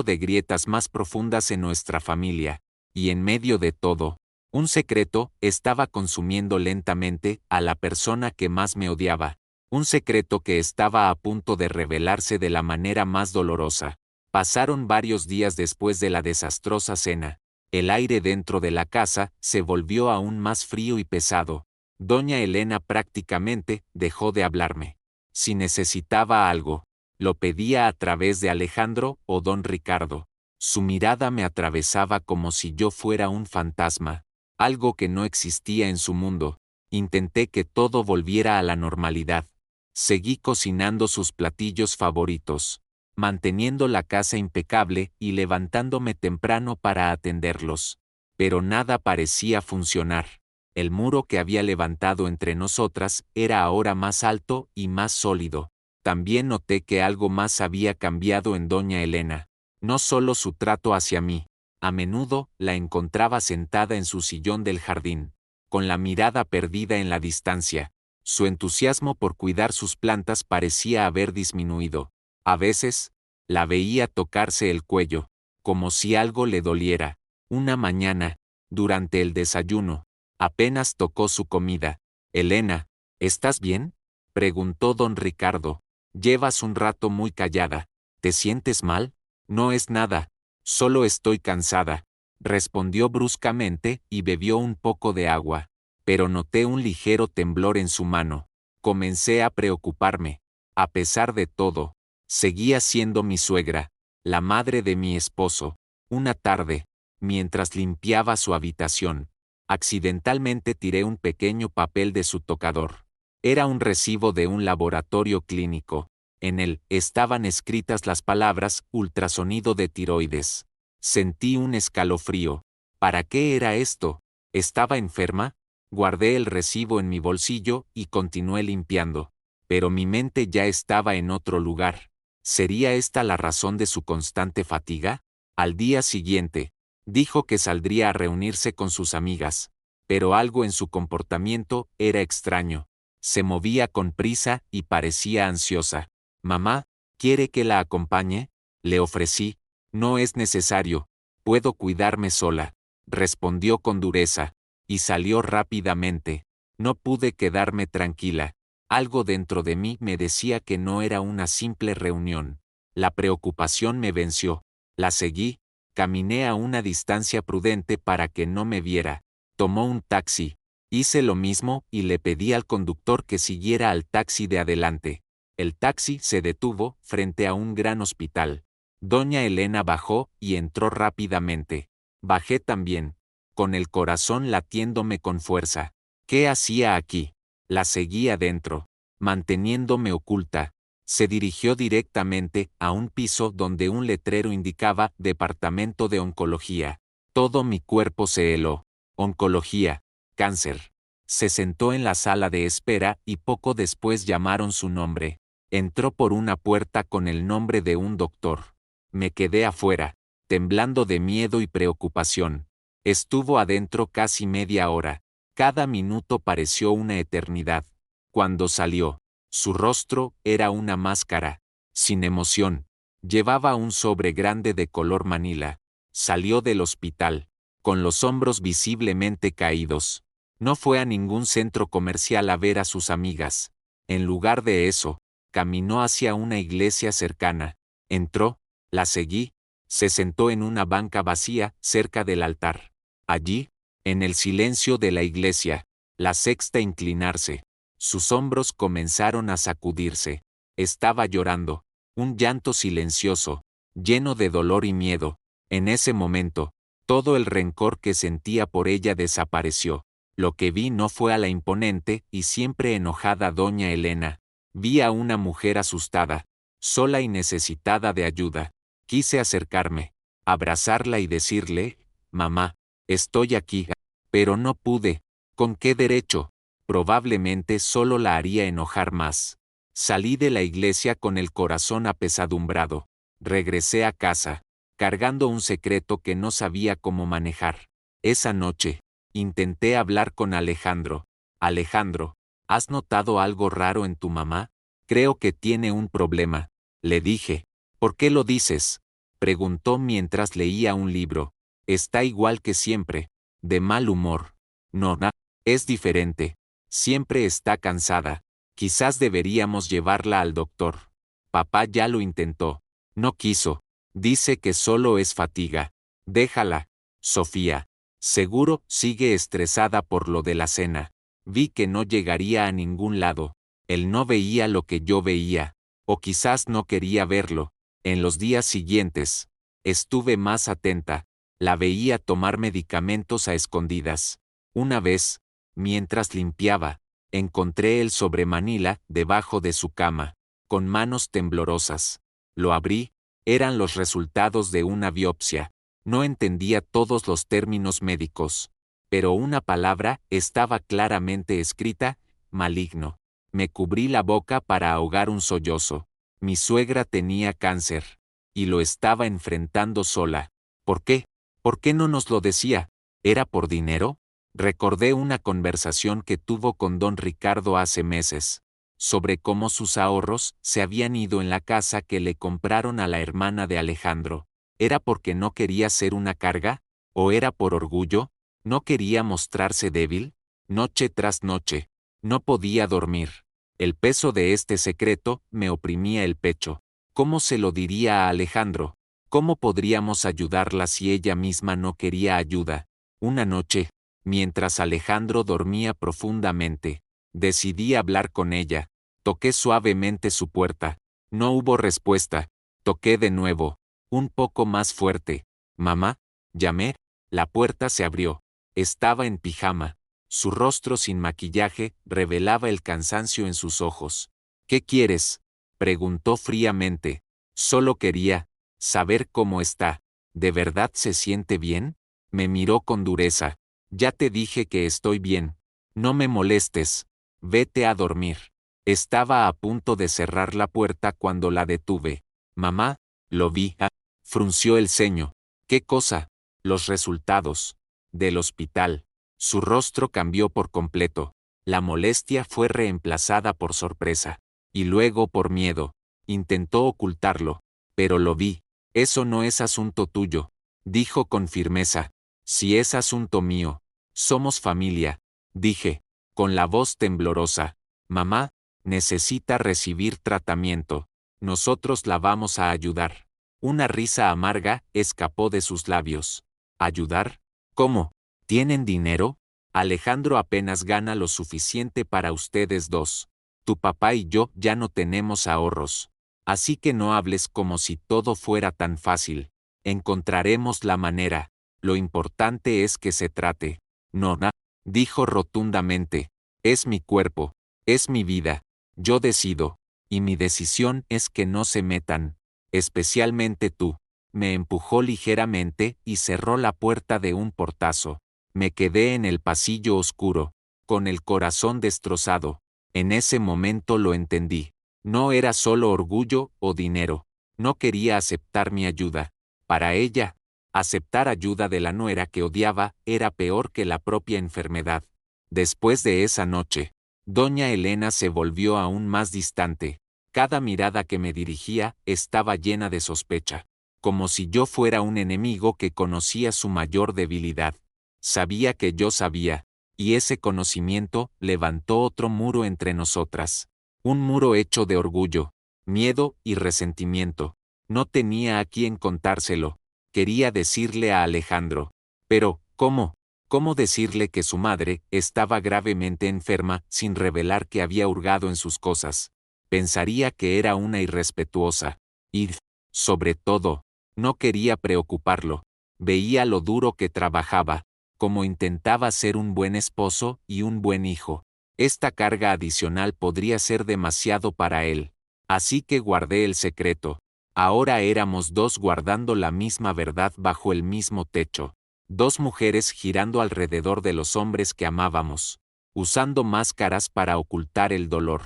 de grietas más profundas en nuestra familia, y en medio de todo, un secreto estaba consumiendo lentamente a la persona que más me odiaba, un secreto que estaba a punto de revelarse de la manera más dolorosa. Pasaron varios días después de la desastrosa cena. El aire dentro de la casa se volvió aún más frío y pesado. Doña Elena prácticamente dejó de hablarme. Si necesitaba algo, lo pedía a través de Alejandro o don Ricardo. Su mirada me atravesaba como si yo fuera un fantasma, algo que no existía en su mundo. Intenté que todo volviera a la normalidad. Seguí cocinando sus platillos favoritos, manteniendo la casa impecable y levantándome temprano para atenderlos. Pero nada parecía funcionar. El muro que había levantado entre nosotras era ahora más alto y más sólido. También noté que algo más había cambiado en doña Elena. No solo su trato hacia mí. A menudo la encontraba sentada en su sillón del jardín, con la mirada perdida en la distancia. Su entusiasmo por cuidar sus plantas parecía haber disminuido. A veces, la veía tocarse el cuello, como si algo le doliera. Una mañana, durante el desayuno, apenas tocó su comida. Elena, ¿estás bien?, preguntó don Ricardo. Llevas un rato muy callada. ¿Te sientes mal? No es nada. Solo estoy cansada, respondió bruscamente y bebió un poco de agua. Pero noté un ligero temblor en su mano. Comencé a preocuparme. A pesar de todo, seguía siendo mi suegra, la madre de mi esposo. Una tarde, mientras limpiaba su habitación, accidentalmente tiré un pequeño papel de su tocador. Era un recibo de un laboratorio clínico. En él estaban escritas las palabras ultrasonido de tiroides. Sentí un escalofrío. ¿Para qué era esto? ¿Estaba enferma? Guardé el recibo en mi bolsillo y continué limpiando. Pero mi mente ya estaba en otro lugar. ¿Sería esta la razón de su constante fatiga? Al día siguiente, dijo que saldría a reunirse con sus amigas. Pero algo en su comportamiento era extraño. Se movía con prisa y parecía ansiosa. Mamá, ¿quiere que la acompañe? Le ofrecí. No es necesario. Puedo cuidarme sola, respondió con dureza, y salió rápidamente. No pude quedarme tranquila. Algo dentro de mí me decía que no era una simple reunión. La preocupación me venció. La seguí, caminé a una distancia prudente para que no me viera. Tomó un taxi. Hice lo mismo y le pedí al conductor que siguiera al taxi de adelante. El taxi se detuvo frente a un gran hospital. Doña Elena bajó y entró rápidamente. Bajé también. con el corazón latiéndome con fuerza. ¿Qué hacía aquí? La seguí adentro, manteniéndome oculta. Se dirigió directamente a un piso donde un letrero indicaba Departamento de Oncología. Todo mi cuerpo se heló. Oncología, cáncer. Se sentó en la sala de espera y poco después llamaron su nombre. Entró por una puerta con el nombre de un doctor. Me quedé afuera, temblando de miedo y preocupación. Estuvo adentro casi media hora. Cada minuto pareció una eternidad. Cuando salió, su rostro era una máscara, sin emoción. Llevaba un sobre grande de color manila. Salió del hospital, con los hombros visiblemente caídos. No fue a ningún centro comercial a ver a sus amigas. En lugar de eso, caminó hacia una iglesia cercana. Entró, la seguí, se sentó en una banca vacía cerca del altar. Allí, en el silencio de la iglesia, la sexta inclinarse. Sus hombros comenzaron a sacudirse. Estaba llorando, un llanto silencioso, lleno de dolor y miedo. En ese momento, todo el rencor que sentía por ella desapareció. Lo que vi no fue a la imponente y siempre enojada doña Elena. Vi a una mujer asustada, sola y necesitada de ayuda. Quise acercarme, abrazarla y decirle, «Mamá, estoy aquí», pero no pude. ¿Con qué derecho? Probablemente solo la haría enojar más. Salí de la iglesia con el corazón apesadumbrado. Regresé a casa, cargando un secreto que no sabía cómo manejar. Esa noche, intenté hablar con Alejandro. «Alejandro, ¿has notado algo raro en tu mamá? Creo que tiene un problema», le dije. «¿Por qué lo dices?», preguntó mientras leía un libro. «Está igual que siempre, de mal humor». «No, es diferente. Siempre está cansada. Quizás deberíamos llevarla al doctor». «Papá ya lo intentó. No quiso. Dice que solo es fatiga. Déjala, Sofía. Seguro sigue estresada por lo de la cena». Vi que no llegaría a ningún lado. Él no veía lo que yo veía. O quizás no quería verlo. En los días siguientes, estuve más atenta. La veía tomar medicamentos a escondidas. Una vez, mientras limpiaba, encontré el sobre manila debajo de su cama, con manos temblorosas. Lo abrí, eran los resultados de una biopsia. No entendía todos los términos médicos, pero una palabra estaba claramente escrita: maligno. Me cubrí la boca para ahogar un sollozo. Mi suegra tenía cáncer, y lo estaba enfrentando sola. ¿Por qué? ¿Por qué no nos lo decía? ¿Era por dinero? Recordé una conversación que tuvo con don Ricardo hace meses, sobre cómo sus ahorros se habían ido en la casa que le compraron a la hermana de Alejandro. ¿Era porque no quería ser una carga? ¿O era por orgullo? ¿No quería mostrarse débil? Noche tras noche, no podía dormir. El peso de este secreto me oprimía el pecho. ¿Cómo se lo diría a Alejandro? ¿Cómo podríamos ayudarla si ella misma no quería ayuda? Una noche, mientras Alejandro dormía profundamente, decidí hablar con ella. Toqué suavemente su puerta. No hubo respuesta. Toqué de nuevo, un poco más fuerte. «Mamá», llamé. La puerta se abrió. Estaba en pijama. Su rostro sin maquillaje revelaba el cansancio en sus ojos. «¿Qué quieres?», preguntó fríamente. «Solo quería saber cómo está. ¿De verdad se siente bien?». Me miró con dureza. «Ya te dije que estoy bien. No me molestes. Vete a dormir». Estaba a punto de cerrar la puerta cuando la detuve. «Mamá, lo vi». Frunció el ceño. «¿Qué cosa?». «Los resultados del hospital». Su rostro cambió por completo. La molestia fue reemplazada por sorpresa. Y luego por miedo. Intentó ocultarlo. «Pero lo vi. Eso no es asunto tuyo», dijo con firmeza. «Sí es asunto mío. Somos familia», dije, con la voz temblorosa. «Mamá necesita recibir tratamiento. Nosotros la vamos a ayudar». Una risa amarga escapó de sus labios. «¿Ayudar? ¿Cómo? ¿Tienen dinero? Alejandro apenas gana lo suficiente para ustedes dos. Tu papá y yo ya no tenemos ahorros. Así que no hables como si todo fuera tan fácil. Encontraremos la manera». Lo importante es que se trate. Nona, dijo rotundamente. Es mi cuerpo, es mi vida. Yo decido. Y mi decisión es que no se metan. Especialmente tú. Me empujó ligeramente y cerró la puerta de un portazo. Me quedé en el pasillo oscuro, con el corazón destrozado. En ese momento lo entendí. No era solo orgullo o dinero. No quería aceptar mi ayuda. Para ella, aceptar ayuda de la nuera que odiaba era peor que la propia enfermedad. Después de esa noche, doña Elena se volvió aún más distante. Cada mirada que me dirigía estaba llena de sospecha, como si yo fuera un enemigo que conocía su mayor debilidad. Sabía que yo sabía, y ese conocimiento levantó otro muro entre nosotras. Un muro hecho de orgullo, miedo y resentimiento. No tenía a quién contárselo. Quería decirle a Alejandro. Pero, ¿cómo? ¿Cómo decirle que su madre estaba gravemente enferma sin revelar que había hurgado en sus cosas? Pensaría que era una irrespetuosa. Y, sobre todo, no quería preocuparlo. Veía lo duro que trabajaba, como intentaba ser un buen esposo y un buen hijo. Esta carga adicional podría ser demasiado para él. Así que guardé el secreto. Ahora éramos dos guardando la misma verdad bajo el mismo techo. Dos mujeres girando alrededor de los hombres que amábamos, usando máscaras para ocultar el dolor.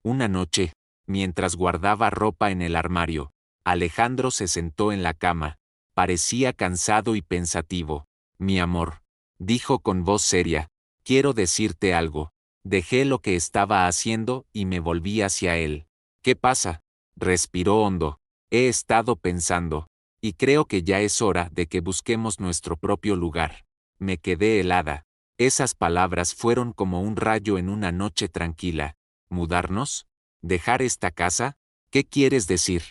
Una noche, mientras guardaba ropa en el armario, Alejandro se sentó en la cama. Parecía cansado y pensativo. Mi amor, dijo con voz seria, quiero decirte algo. Dejé lo que estaba haciendo y me volví hacia él. ¿Qué pasa? Respiró hondo. He estado pensando, y creo que ya es hora de que busquemos nuestro propio lugar. Me quedé helada. Esas palabras fueron como un rayo en una noche tranquila. ¿Mudarnos? ¿Dejar esta casa? ¿Qué quieres decir?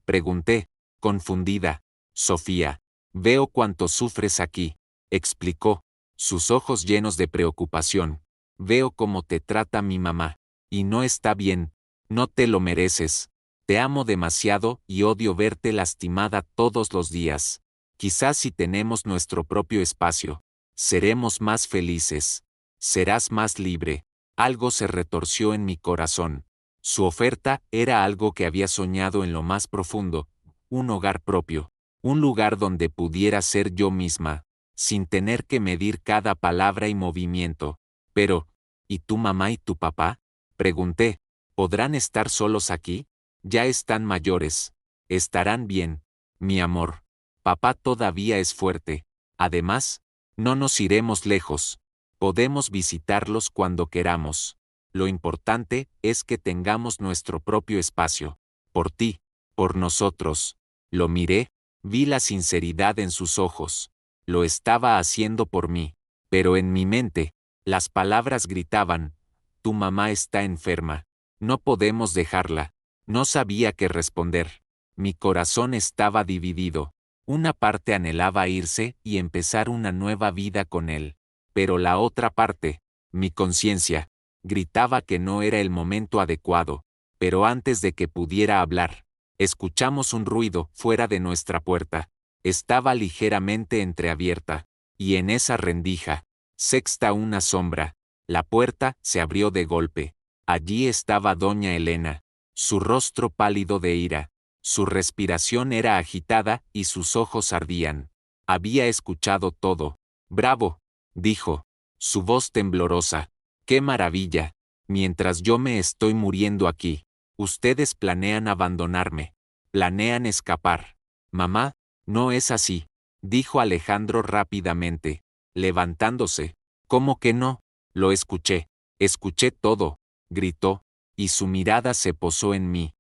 Pregunté, confundida. Sofía, veo cuánto sufres aquí, explicó, sus ojos llenos de preocupación. Veo cómo te trata mi mamá. Y no está bien. No te lo mereces. Te amo demasiado y odio verte lastimada todos los días. Quizás si tenemos nuestro propio espacio, seremos más felices. Serás más libre. Algo se retorció en mi corazón. Su oferta era algo que había soñado en lo más profundo, un hogar propio, un lugar donde pudiera ser yo misma, sin tener que medir cada palabra y movimiento. Pero, ¿y tu mamá y tu papá? Pregunté, ¿podrán estar solos aquí? Ya están mayores. Estarán bien, mi amor. Papá todavía es fuerte. Además, no nos iremos lejos. Podemos visitarlos cuando queramos. Lo importante es que tengamos nuestro propio espacio. Por ti, por nosotros. Lo miré, vi la sinceridad en sus ojos. Lo estaba haciendo por mí. Pero en mi mente, las palabras gritaban, tu mamá está enferma. No podemos dejarla. No sabía qué responder. Mi corazón estaba dividido. Una parte anhelaba irse y empezar una nueva vida con él. Pero la otra parte, mi conciencia, gritaba que no era el momento adecuado. Pero antes de que pudiera hablar, escuchamos un ruido fuera de nuestra puerta. Estaba ligeramente entreabierta. Y en esa rendija, sexta una sombra. La puerta se abrió de golpe. Allí estaba doña Elena, su rostro pálido de ira. Su respiración era agitada y sus ojos ardían. Había escuchado todo. Bravo, dijo, su voz temblorosa. ¡Qué maravilla! Mientras yo me estoy muriendo aquí, ustedes planean abandonarme. Planean escapar. Mamá, no es así, dijo Alejandro rápidamente, levantándose. ¿Cómo que no? Lo escuché. Escuché todo, gritó, y su mirada se posó en mí.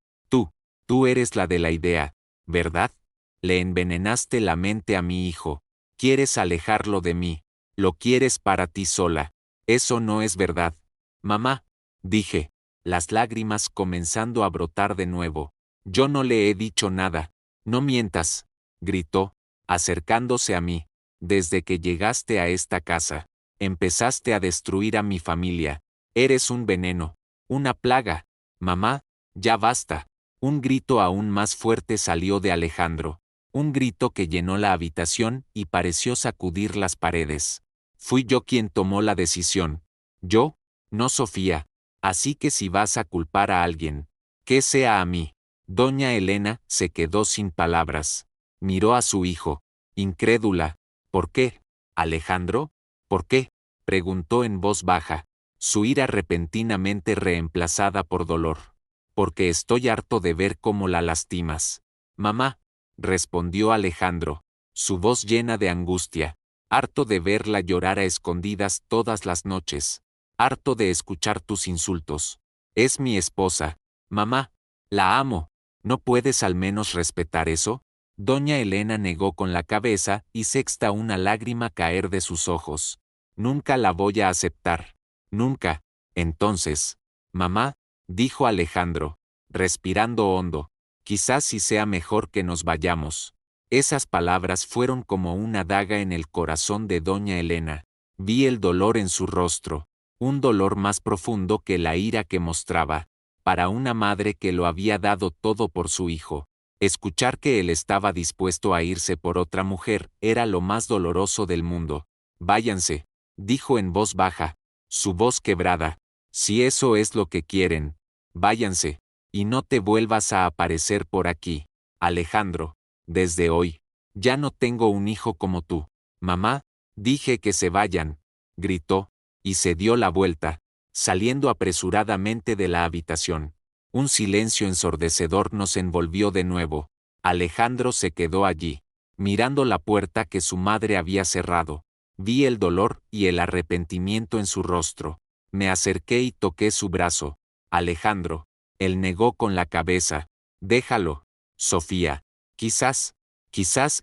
Tú eres la de la idea, ¿verdad? Le envenenaste la mente a mi hijo. Quieres alejarlo de mí. Lo quieres para ti sola. Eso no es verdad. Mamá, dije, las lágrimas comenzando a brotar de nuevo. Yo no le he dicho nada. No mientas, gritó, acercándose a mí. Desde que llegaste a esta casa, empezaste a destruir a mi familia. Eres un veneno, una plaga. Mamá, ya basta. Un grito aún más fuerte salió de Alejandro. Un grito que llenó la habitación y pareció sacudir las paredes. Fui yo quien tomó la decisión. Yo, no Sofía. Así que si vas a culpar a alguien, que sea a mí. Doña Elena se quedó sin palabras. Miró a su hijo, incrédula. ¿Por qué? ¿Alejandro? ¿Por qué? Preguntó en voz baja, su ira repentinamente reemplazada por dolor. Porque estoy harto de ver cómo la lastimas. Mamá, respondió Alejandro, su voz llena de angustia. Harto de verla llorar a escondidas todas las noches. Harto de escuchar tus insultos. Es mi esposa. Mamá, la amo. ¿No puedes al menos respetar eso? Doña Elena negó con la cabeza y sexta una lágrima caer de sus ojos. Nunca la voy a aceptar. Nunca. Entonces, mamá, dijo Alejandro, respirando hondo, quizás sí sea mejor que nos vayamos. Esas palabras fueron como una daga en el corazón de doña Elena. Vi el dolor en su rostro, un dolor más profundo que la ira que mostraba, para una madre que lo había dado todo por su hijo. Escuchar que él estaba dispuesto a irse por otra mujer era lo más doloroso del mundo. Váyanse, dijo en voz baja, su voz quebrada. Si eso es lo que quieren, váyanse, y no te vuelvas a aparecer por aquí. Alejandro, desde hoy, ya no tengo un hijo como tú. Mamá, dije que se vayan, gritó, y se dio la vuelta, saliendo apresuradamente de la habitación. Un silencio ensordecedor nos envolvió de nuevo. Alejandro se quedó allí, mirando la puerta que su madre había cerrado. Vi el dolor y el arrepentimiento en su rostro. Me acerqué y toqué su brazo. Alejandro. Él negó con la cabeza. Déjalo, Sofía. Quizás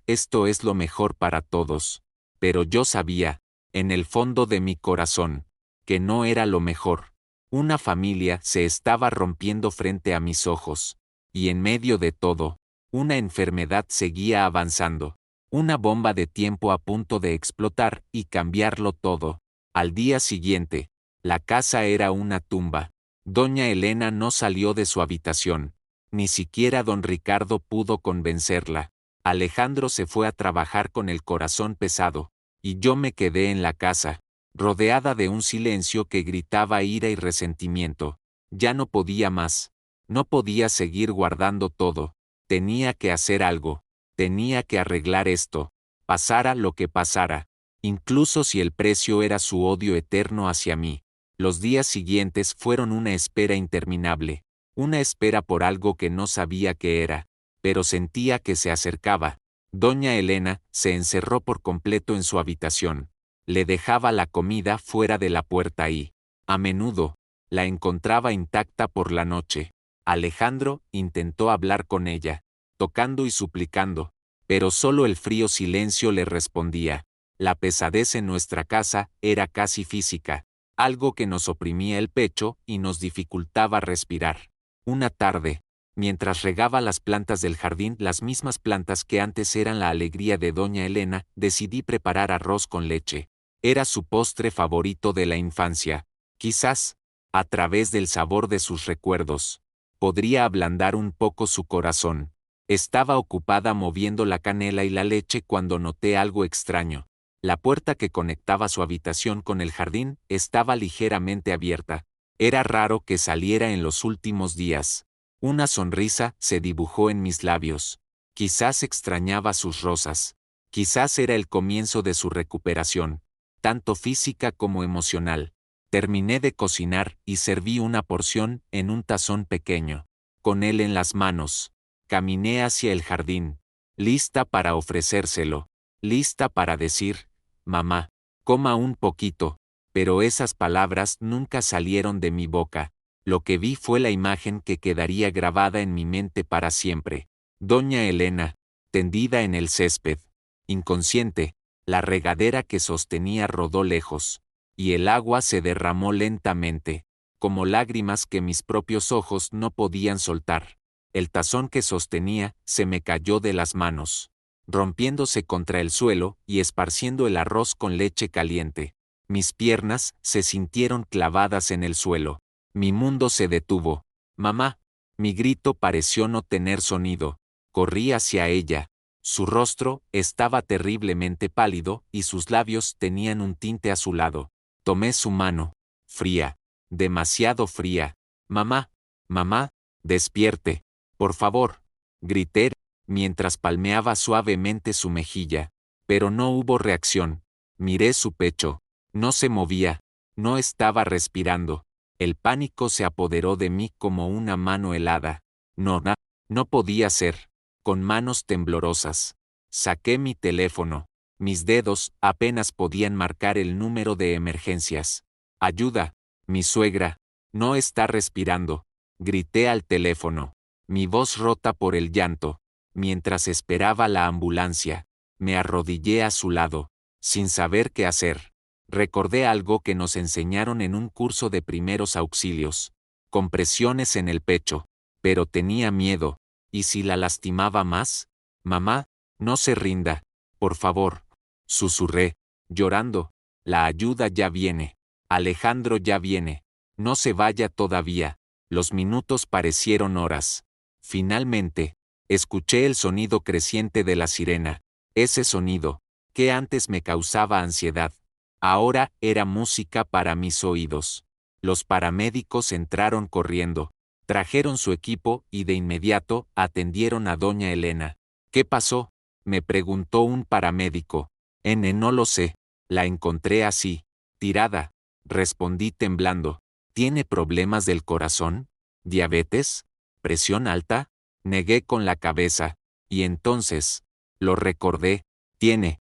esto es lo mejor para todos. Pero yo sabía, en el fondo de mi corazón, que no era lo mejor. Una familia se estaba rompiendo frente a mis ojos. Y en medio de todo, una enfermedad seguía avanzando. Una bomba de tiempo a punto de explotar y cambiarlo todo. Al día siguiente, la casa era una tumba. Doña Elena no salió de su habitación. Ni siquiera don Ricardo pudo convencerla. Alejandro se fue a trabajar con el corazón pesado, y yo me quedé en la casa, rodeada de un silencio que gritaba ira y resentimiento. Ya no podía más. No podía seguir guardando todo. Tenía que hacer algo. Tenía que arreglar esto. Pasara lo que pasara. Incluso si el precio era su odio eterno hacia mí. Los días siguientes fueron una espera interminable. Una espera por algo que no sabía qué era, pero sentía que se acercaba. Doña Elena se encerró por completo en su habitación. Le dejaba la comida fuera de la puerta y, a menudo, la encontraba intacta por la noche. Alejandro intentó hablar con ella, tocando y suplicando, pero solo el frío silencio le respondía. La pesadez en nuestra casa era casi física, algo que nos oprimía el pecho y nos dificultaba respirar. Una tarde, mientras regaba las plantas del jardín, las mismas plantas que antes eran la alegría de doña Elena, decidí preparar arroz con leche. Era su postre favorito de la infancia. Quizás, a través del sabor de sus recuerdos, podría ablandar un poco su corazón. Estaba ocupada moviendo la canela y la leche cuando noté algo extraño. La puerta que conectaba su habitación con el jardín estaba ligeramente abierta. Era raro que saliera en los últimos días. Una sonrisa se dibujó en mis labios. Quizás extrañaba sus rosas. Quizás era el comienzo de su recuperación, tanto física como emocional. Terminé de cocinar y serví una porción en un tazón pequeño. Con él en las manos, caminé hacia el jardín, lista para ofrecérselo, lista para decir, mamá, coma un poquito. Pero esas palabras nunca salieron de mi boca. Lo que vi fue la imagen que quedaría grabada en mi mente para siempre. Doña Elena, tendida en el césped, inconsciente, la regadera que sostenía rodó lejos, y el agua se derramó lentamente, como lágrimas que mis propios ojos no podían soltar. El tazón que sostenía se me cayó de las manos, rompiéndose contra el suelo y esparciendo el arroz con leche caliente. Mis piernas se sintieron clavadas en el suelo. Mi mundo se detuvo. Mamá. Mi grito pareció no tener sonido. Corrí hacia ella. Su rostro estaba terriblemente pálido y sus labios tenían un tinte azulado. Tomé su mano. Fría. Demasiado fría. Mamá, mamá, despierte. Por favor. Grité, mientras palmeaba suavemente su mejilla. Pero no hubo reacción. Miré su pecho. No se movía. No estaba respirando. El pánico se apoderó de mí como una mano helada. No podía ser. Con manos temblorosas. Saqué mi teléfono. Mis dedos apenas podían marcar el número de emergencias. Ayuda. Mi suegra. No está respirando. Grité al teléfono. Mi voz rota por el llanto. Mientras esperaba la ambulancia, me arrodillé a su lado, sin saber qué hacer. Recordé algo que nos enseñaron en un curso de primeros auxilios. Compresiones en el pecho. Pero tenía miedo. ¿Y si la lastimaba más? Mamá, no se rinda, por favor. Susurré, llorando. La ayuda ya viene. Alejandro ya viene. No se vaya todavía. Los minutos parecieron horas. Finalmente, escuché el sonido creciente de la sirena. Ese sonido, que antes me causaba ansiedad, ahora era música para mis oídos. Los paramédicos entraron corriendo. Trajeron su equipo y de inmediato atendieron a doña Elena. ¿Qué pasó?, me preguntó un paramédico. No lo sé. La encontré así, tirada. Respondí temblando. ¿Tiene problemas del corazón? ¿Diabetes? ¿Presión alta? Negué con la cabeza. Y entonces, lo recordé. Tiene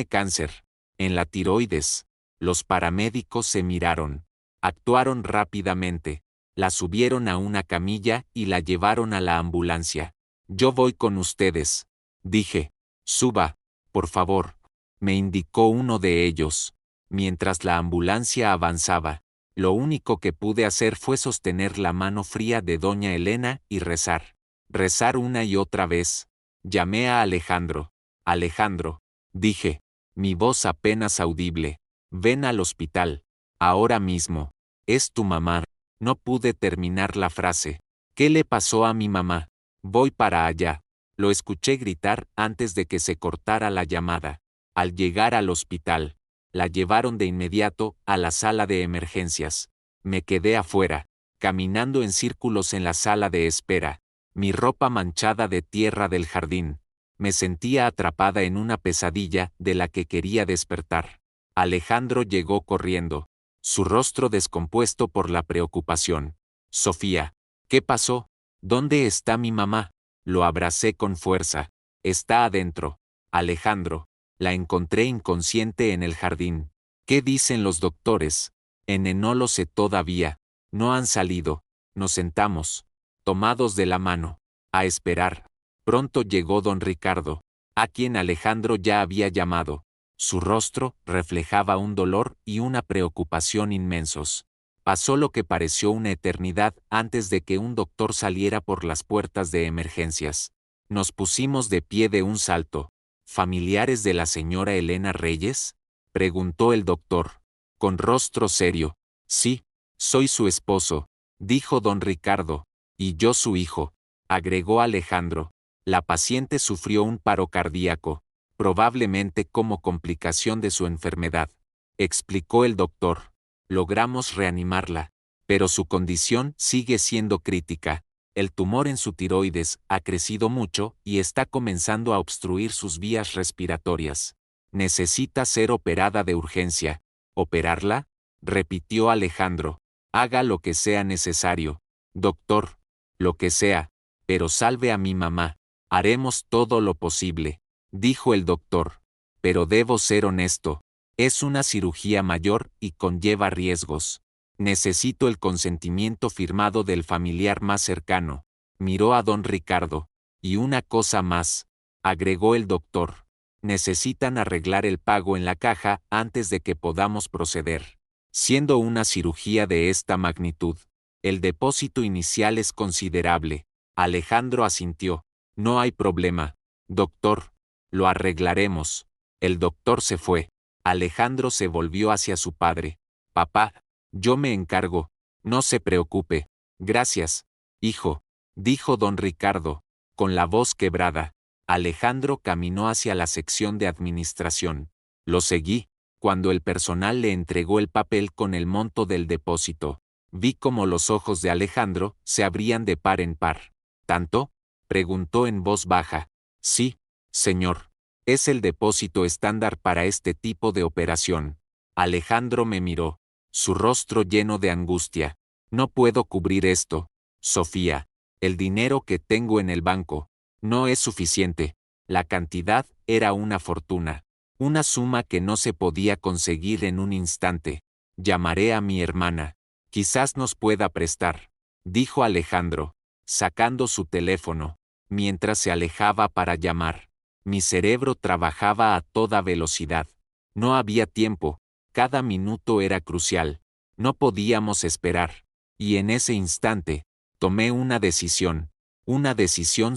cáncer. En la tiroides. Los paramédicos se miraron. Actuaron rápidamente. La subieron a una camilla y la llevaron a la ambulancia. Yo voy con ustedes. Dije. Suba, por favor. Me indicó uno de ellos. Mientras la ambulancia avanzaba, lo único que pude hacer fue sostener la mano fría de doña Elena y rezar. Rezar una y otra vez. Llamé a Alejandro. Alejandro, dije, mi voz apenas audible. Ven al hospital. Ahora mismo. Es tu mamá. No pude terminar la frase. ¿Qué le pasó a mi mamá? Voy para allá. Lo escuché gritar antes de que se cortara la llamada. Al llegar al hospital, la llevaron de inmediato a la sala de emergencias. Me quedé afuera, caminando en círculos en la sala de espera, mi ropa manchada de tierra del jardín. Me sentía atrapada en una pesadilla de la que quería despertar. Alejandro llegó corriendo, su rostro descompuesto por la preocupación. Sofía, ¿qué pasó? ¿Dónde está mi mamá? Lo abracé con fuerza. Está adentro. Alejandro, la encontré inconsciente en el jardín. ¿Qué dicen los doctores? No lo sé todavía. No han salido. Nos sentamos, tomados de la mano, a esperar. Pronto llegó don Ricardo, a quien Alejandro ya había llamado. Su rostro reflejaba un dolor y una preocupación inmensos. Pasó lo que pareció una eternidad antes de que un doctor saliera por las puertas de emergencias. Nos pusimos de pie de un salto. ¿Familiares de la señora Elena Reyes?, preguntó el doctor, con rostro serio. Sí, soy su esposo, dijo don Ricardo, y yo su hijo, agregó Alejandro. La paciente sufrió un paro cardíaco, probablemente como complicación de su enfermedad, explicó el doctor. Logramos reanimarla, pero su condición sigue siendo crítica. El tumor en su tiroides ha crecido mucho y está comenzando a obstruir sus vías respiratorias. Necesita ser operada de urgencia. ¿Operarla?, repitió Alejandro. Haga lo que sea necesario, doctor. Lo que sea, pero salve a mi mamá. Haremos todo lo posible, dijo el doctor. Pero debo ser honesto. Es una cirugía mayor y conlleva riesgos. Necesito el consentimiento firmado del familiar más cercano. Miró a don Ricardo. Y una cosa más, agregó el doctor. Necesitan arreglar el pago en la caja antes de que podamos proceder. Siendo una cirugía de esta magnitud, el depósito inicial es considerable. Alejandro asintió. No hay problema, doctor. Lo arreglaremos. El doctor se fue. Alejandro se volvió hacia su padre. Papá, yo me encargo. No se preocupe. Gracias, hijo, dijo don Ricardo, con la voz quebrada. Alejandro caminó hacia la sección de administración. Lo seguí. Cuando el personal le entregó el papel con el monto del depósito, vi cómo los ojos de Alejandro se abrían de par en par. ¿Tanto?, preguntó en voz baja. Sí, señor. Es el depósito estándar para este tipo de operación. Alejandro me miró, su rostro lleno de angustia. No puedo cubrir esto, Sofía. El dinero que tengo en el banco no es suficiente. La cantidad era una fortuna. Una suma que no se podía conseguir en un instante. Llamaré a mi hermana. Quizás nos pueda prestar, dijo Alejandro, sacando su teléfono, mientras se alejaba para llamar. Mi cerebro trabajaba a toda velocidad. No había tiempo, cada minuto era crucial. No podíamos esperar. Y en ese instante, tomé una decisión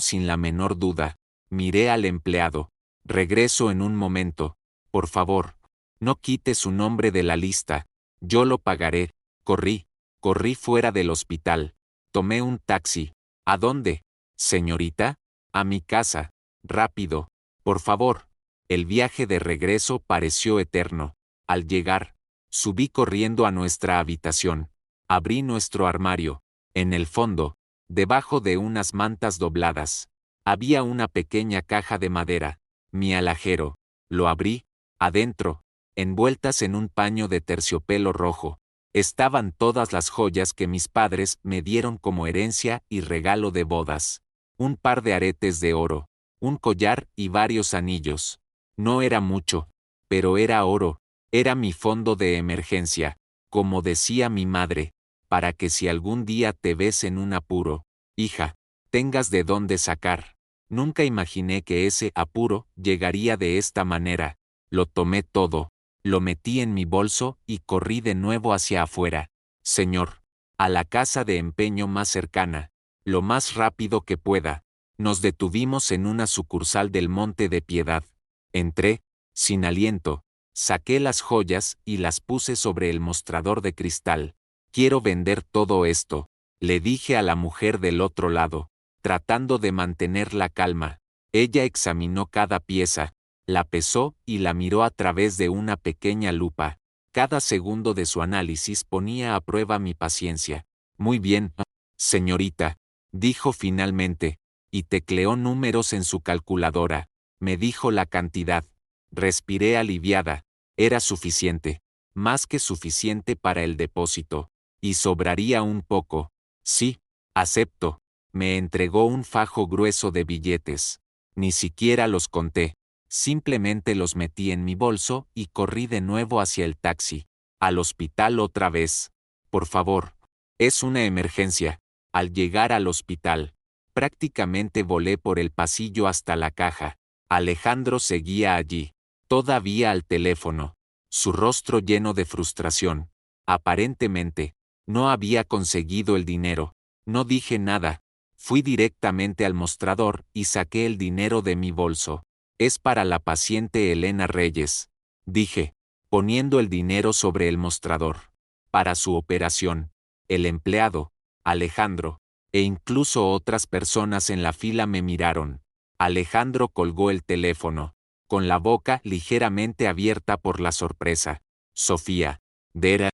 sin la menor duda. Miré al empleado. Regreso en un momento. Por favor, no quite su nombre de la lista. Yo lo pagaré. Corrí fuera del hospital. Tomé un taxi. ¿A dónde, señorita? A mi casa. Rápido. Por favor. El viaje de regreso pareció eterno. Al llegar, subí corriendo a nuestra habitación. Abrí nuestro armario. En el fondo, debajo de unas mantas dobladas, había una pequeña caja de madera. Mi alajero. Lo abrí. Adentro, envueltas en un paño de terciopelo rojo, estaban todas las joyas que mis padres me dieron como herencia y regalo de bodas. Un par de aretes de oro, un collar y varios anillos. No era mucho, pero era oro. Era mi fondo de emergencia, como decía mi madre, para que si algún día te ves en un apuro, hija, tengas de dónde sacar. Nunca imaginé que ese apuro llegaría de esta manera. Lo tomé todo, lo metí en mi bolso y corrí de nuevo hacia afuera. Señor, a la casa de empeño más cercana, lo más rápido que pueda. Nos detuvimos en una sucursal del Monte de Piedad. Entré, sin aliento, saqué las joyas y las puse sobre el mostrador de cristal. Quiero vender todo esto, le dije a la mujer del otro lado, tratando de mantener la calma. Ella examinó cada pieza, la pesó y la miró a través de una pequeña lupa. Cada segundo de su análisis ponía a prueba mi paciencia. Muy bien, señorita, dijo finalmente, y tecleó números en su calculadora. Me dijo la cantidad. Respiré aliviada. Era suficiente. Más que suficiente para el depósito. Y sobraría un poco. Sí, acepto. Me entregó un fajo grueso de billetes. Ni siquiera los conté. Simplemente los metí en mi bolso y corrí de nuevo hacia el taxi. Al hospital otra vez. Por favor. Es una emergencia. Al llegar al hospital, prácticamente volé por el pasillo hasta la caja. Alejandro seguía allí, todavía al teléfono, su rostro lleno de frustración. Aparentemente, no había conseguido el dinero. No dije nada. Fui directamente al mostrador y saqué el dinero de mi bolso. Es para la paciente Elena Reyes, dije, poniendo el dinero sobre el mostrador. Para su operación. El empleado, Alejandro, e incluso otras personas en la fila me miraron. Alejandro colgó el teléfono, con la boca ligeramente abierta por la sorpresa. Sofía, ¿de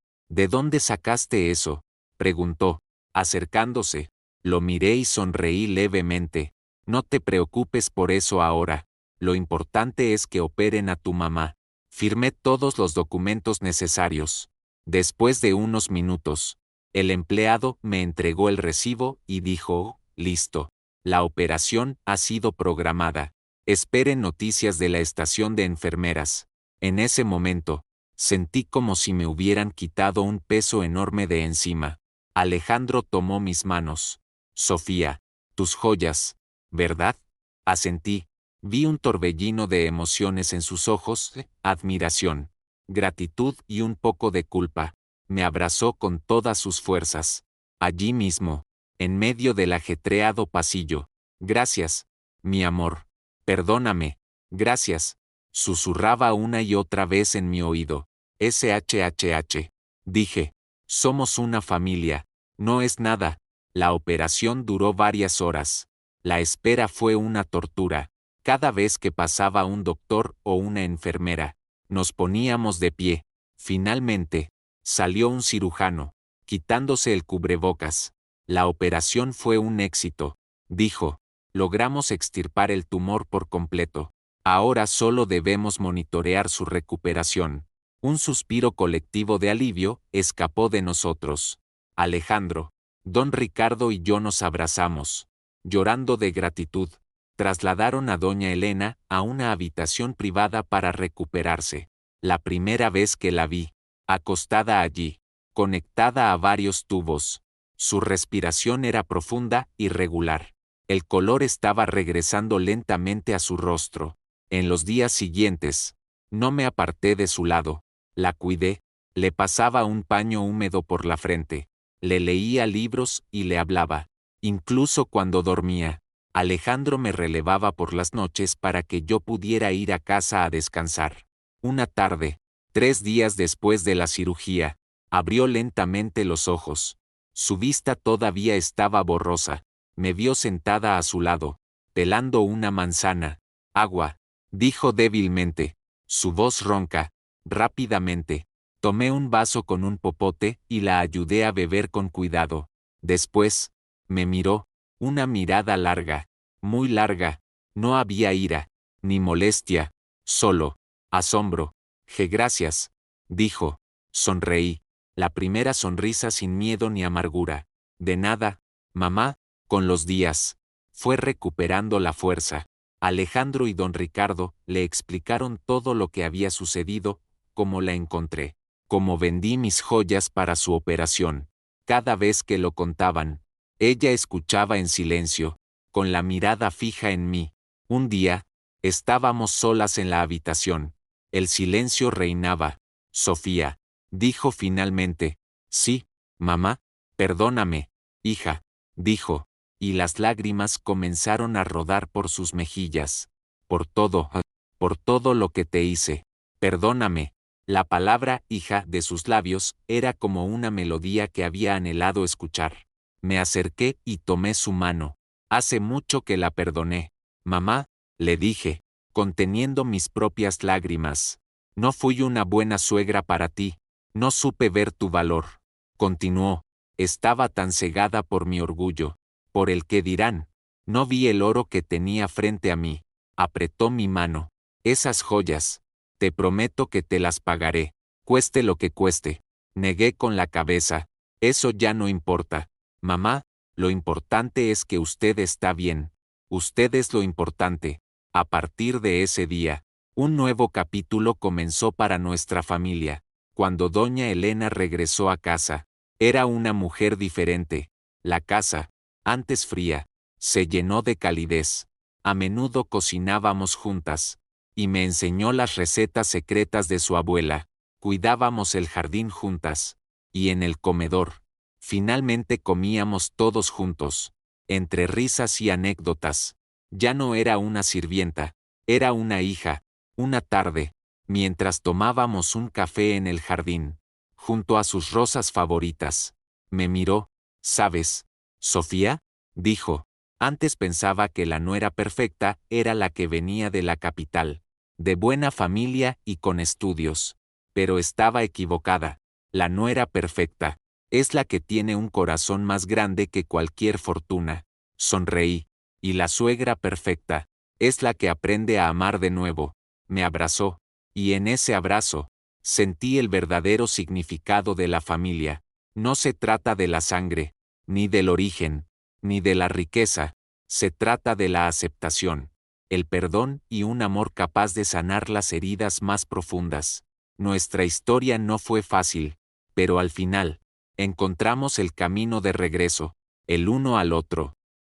dónde sacaste eso?, preguntó, acercándose. Lo miré y sonreí levemente. No te preocupes por eso ahora. Lo importante es que operen a tu mamá. Firmé todos los documentos necesarios. Después de unos minutos, el empleado me entregó el recibo y dijo, listo. La operación ha sido programada. Esperen noticias de la estación de enfermeras. En ese momento, sentí como si me hubieran quitado un peso enorme de encima. Alejandro tomó mis manos. Sofía, tus joyas, ¿verdad? Asentí. Vi un torbellino de emociones en sus ojos, admiración, gratitud y un poco de culpa. Me abrazó con todas sus fuerzas. Allí mismo, en medio del ajetreado pasillo. Gracias, mi amor. Perdóname. Gracias. Susurraba una y otra vez en mi oído. SHHH. Dije. Somos una familia. No es nada. La operación duró varias horas. La espera fue una tortura. Cada vez que pasaba un doctor o una enfermera, nos poníamos de pie. Finalmente, salió un cirujano, quitándose el cubrebocas. La operación fue un éxito, dijo. Logramos extirpar el tumor por completo. Ahora solo debemos monitorear su recuperación. Un suspiro colectivo de alivio escapó de nosotros. Alejandro, don Ricardo y yo nos abrazamos, llorando de gratitud. Trasladaron a doña Elena a una habitación privada para recuperarse. La primera vez que la vi, acostada allí, conectada a varios tubos. Su respiración era profunda y regular. El color estaba regresando lentamente a su rostro. En los días siguientes, no me aparté de su lado. La cuidé, le pasaba un paño húmedo por la frente, le leía libros y le hablaba. Incluso cuando dormía, Alejandro me relevaba por las noches para que yo pudiera ir a casa a descansar. Una tarde, 3 días después de la cirugía, abrió lentamente los ojos. Su vista todavía estaba borrosa. Me vio sentada a su lado, pelando una manzana. Agua, dijo débilmente. Su voz ronca. Rápidamente, tomé un vaso con un popote y la ayudé a beber con cuidado. Después, me miró, una mirada larga, muy larga. No había ira, ni molestia, solo asombro. Gracias, dijo. Sonreí, la primera sonrisa sin miedo ni amargura. De nada, mamá. Con los días, fue recuperando la fuerza. Alejandro y don Ricardo le explicaron todo lo que había sucedido, cómo la encontré, cómo vendí mis joyas para su operación. Cada vez que lo contaban, ella escuchaba en silencio, con la mirada fija en mí. Un día, estábamos solas en la habitación. El silencio reinaba. Sofía, dijo finalmente. Sí, mamá, perdóname, hija, dijo. Y las lágrimas comenzaron a rodar por sus mejillas. Por todo lo que te hice. Perdóname. La palabra hija de sus labios era como una melodía que había anhelado escuchar. Me acerqué y tomé su mano. Hace mucho que la perdoné. Mamá, le dije, conteniendo mis propias lágrimas. No fui una buena suegra para ti. No supe ver tu valor. Continuó. Estaba tan cegada por mi orgullo. Por el que dirán. No vi el oro que tenía frente a mí. Apretó mi mano. Esas joyas. Te prometo que te las pagaré. Cueste lo que cueste. Negué con la cabeza. Eso ya no importa. Mamá, lo importante es que usted está bien. Usted es lo importante. A partir de ese día, un nuevo capítulo comenzó para nuestra familia. Cuando doña Elena regresó a casa, era una mujer diferente. La casa, antes fría, se llenó de calidez. A menudo cocinábamos juntas, y me enseñó las recetas secretas de su abuela. Cuidábamos el jardín juntas, y en el comedor. Finalmente comíamos todos juntos, entre risas y anécdotas. Ya no era una sirvienta, era una hija. Una tarde, mientras tomábamos un café en el jardín, junto a sus rosas favoritas, me miró. ¿Sabes, Sofía? Dijo. Antes pensaba que la nuera perfecta era la que venía de la capital, de buena familia y con estudios. Pero estaba equivocada. La nuera perfecta es la que tiene un corazón más grande que cualquier fortuna. Sonreí. Y la suegra perfecta es la que aprende a amar de nuevo. Me abrazó, y en ese abrazo, sentí el verdadero significado de la familia. No se trata de la sangre, ni del origen, ni de la riqueza, se trata de la aceptación, el perdón y un amor capaz de sanar las heridas más profundas. Nuestra historia no fue fácil, pero al final, encontramos el camino de regreso, el uno al otro.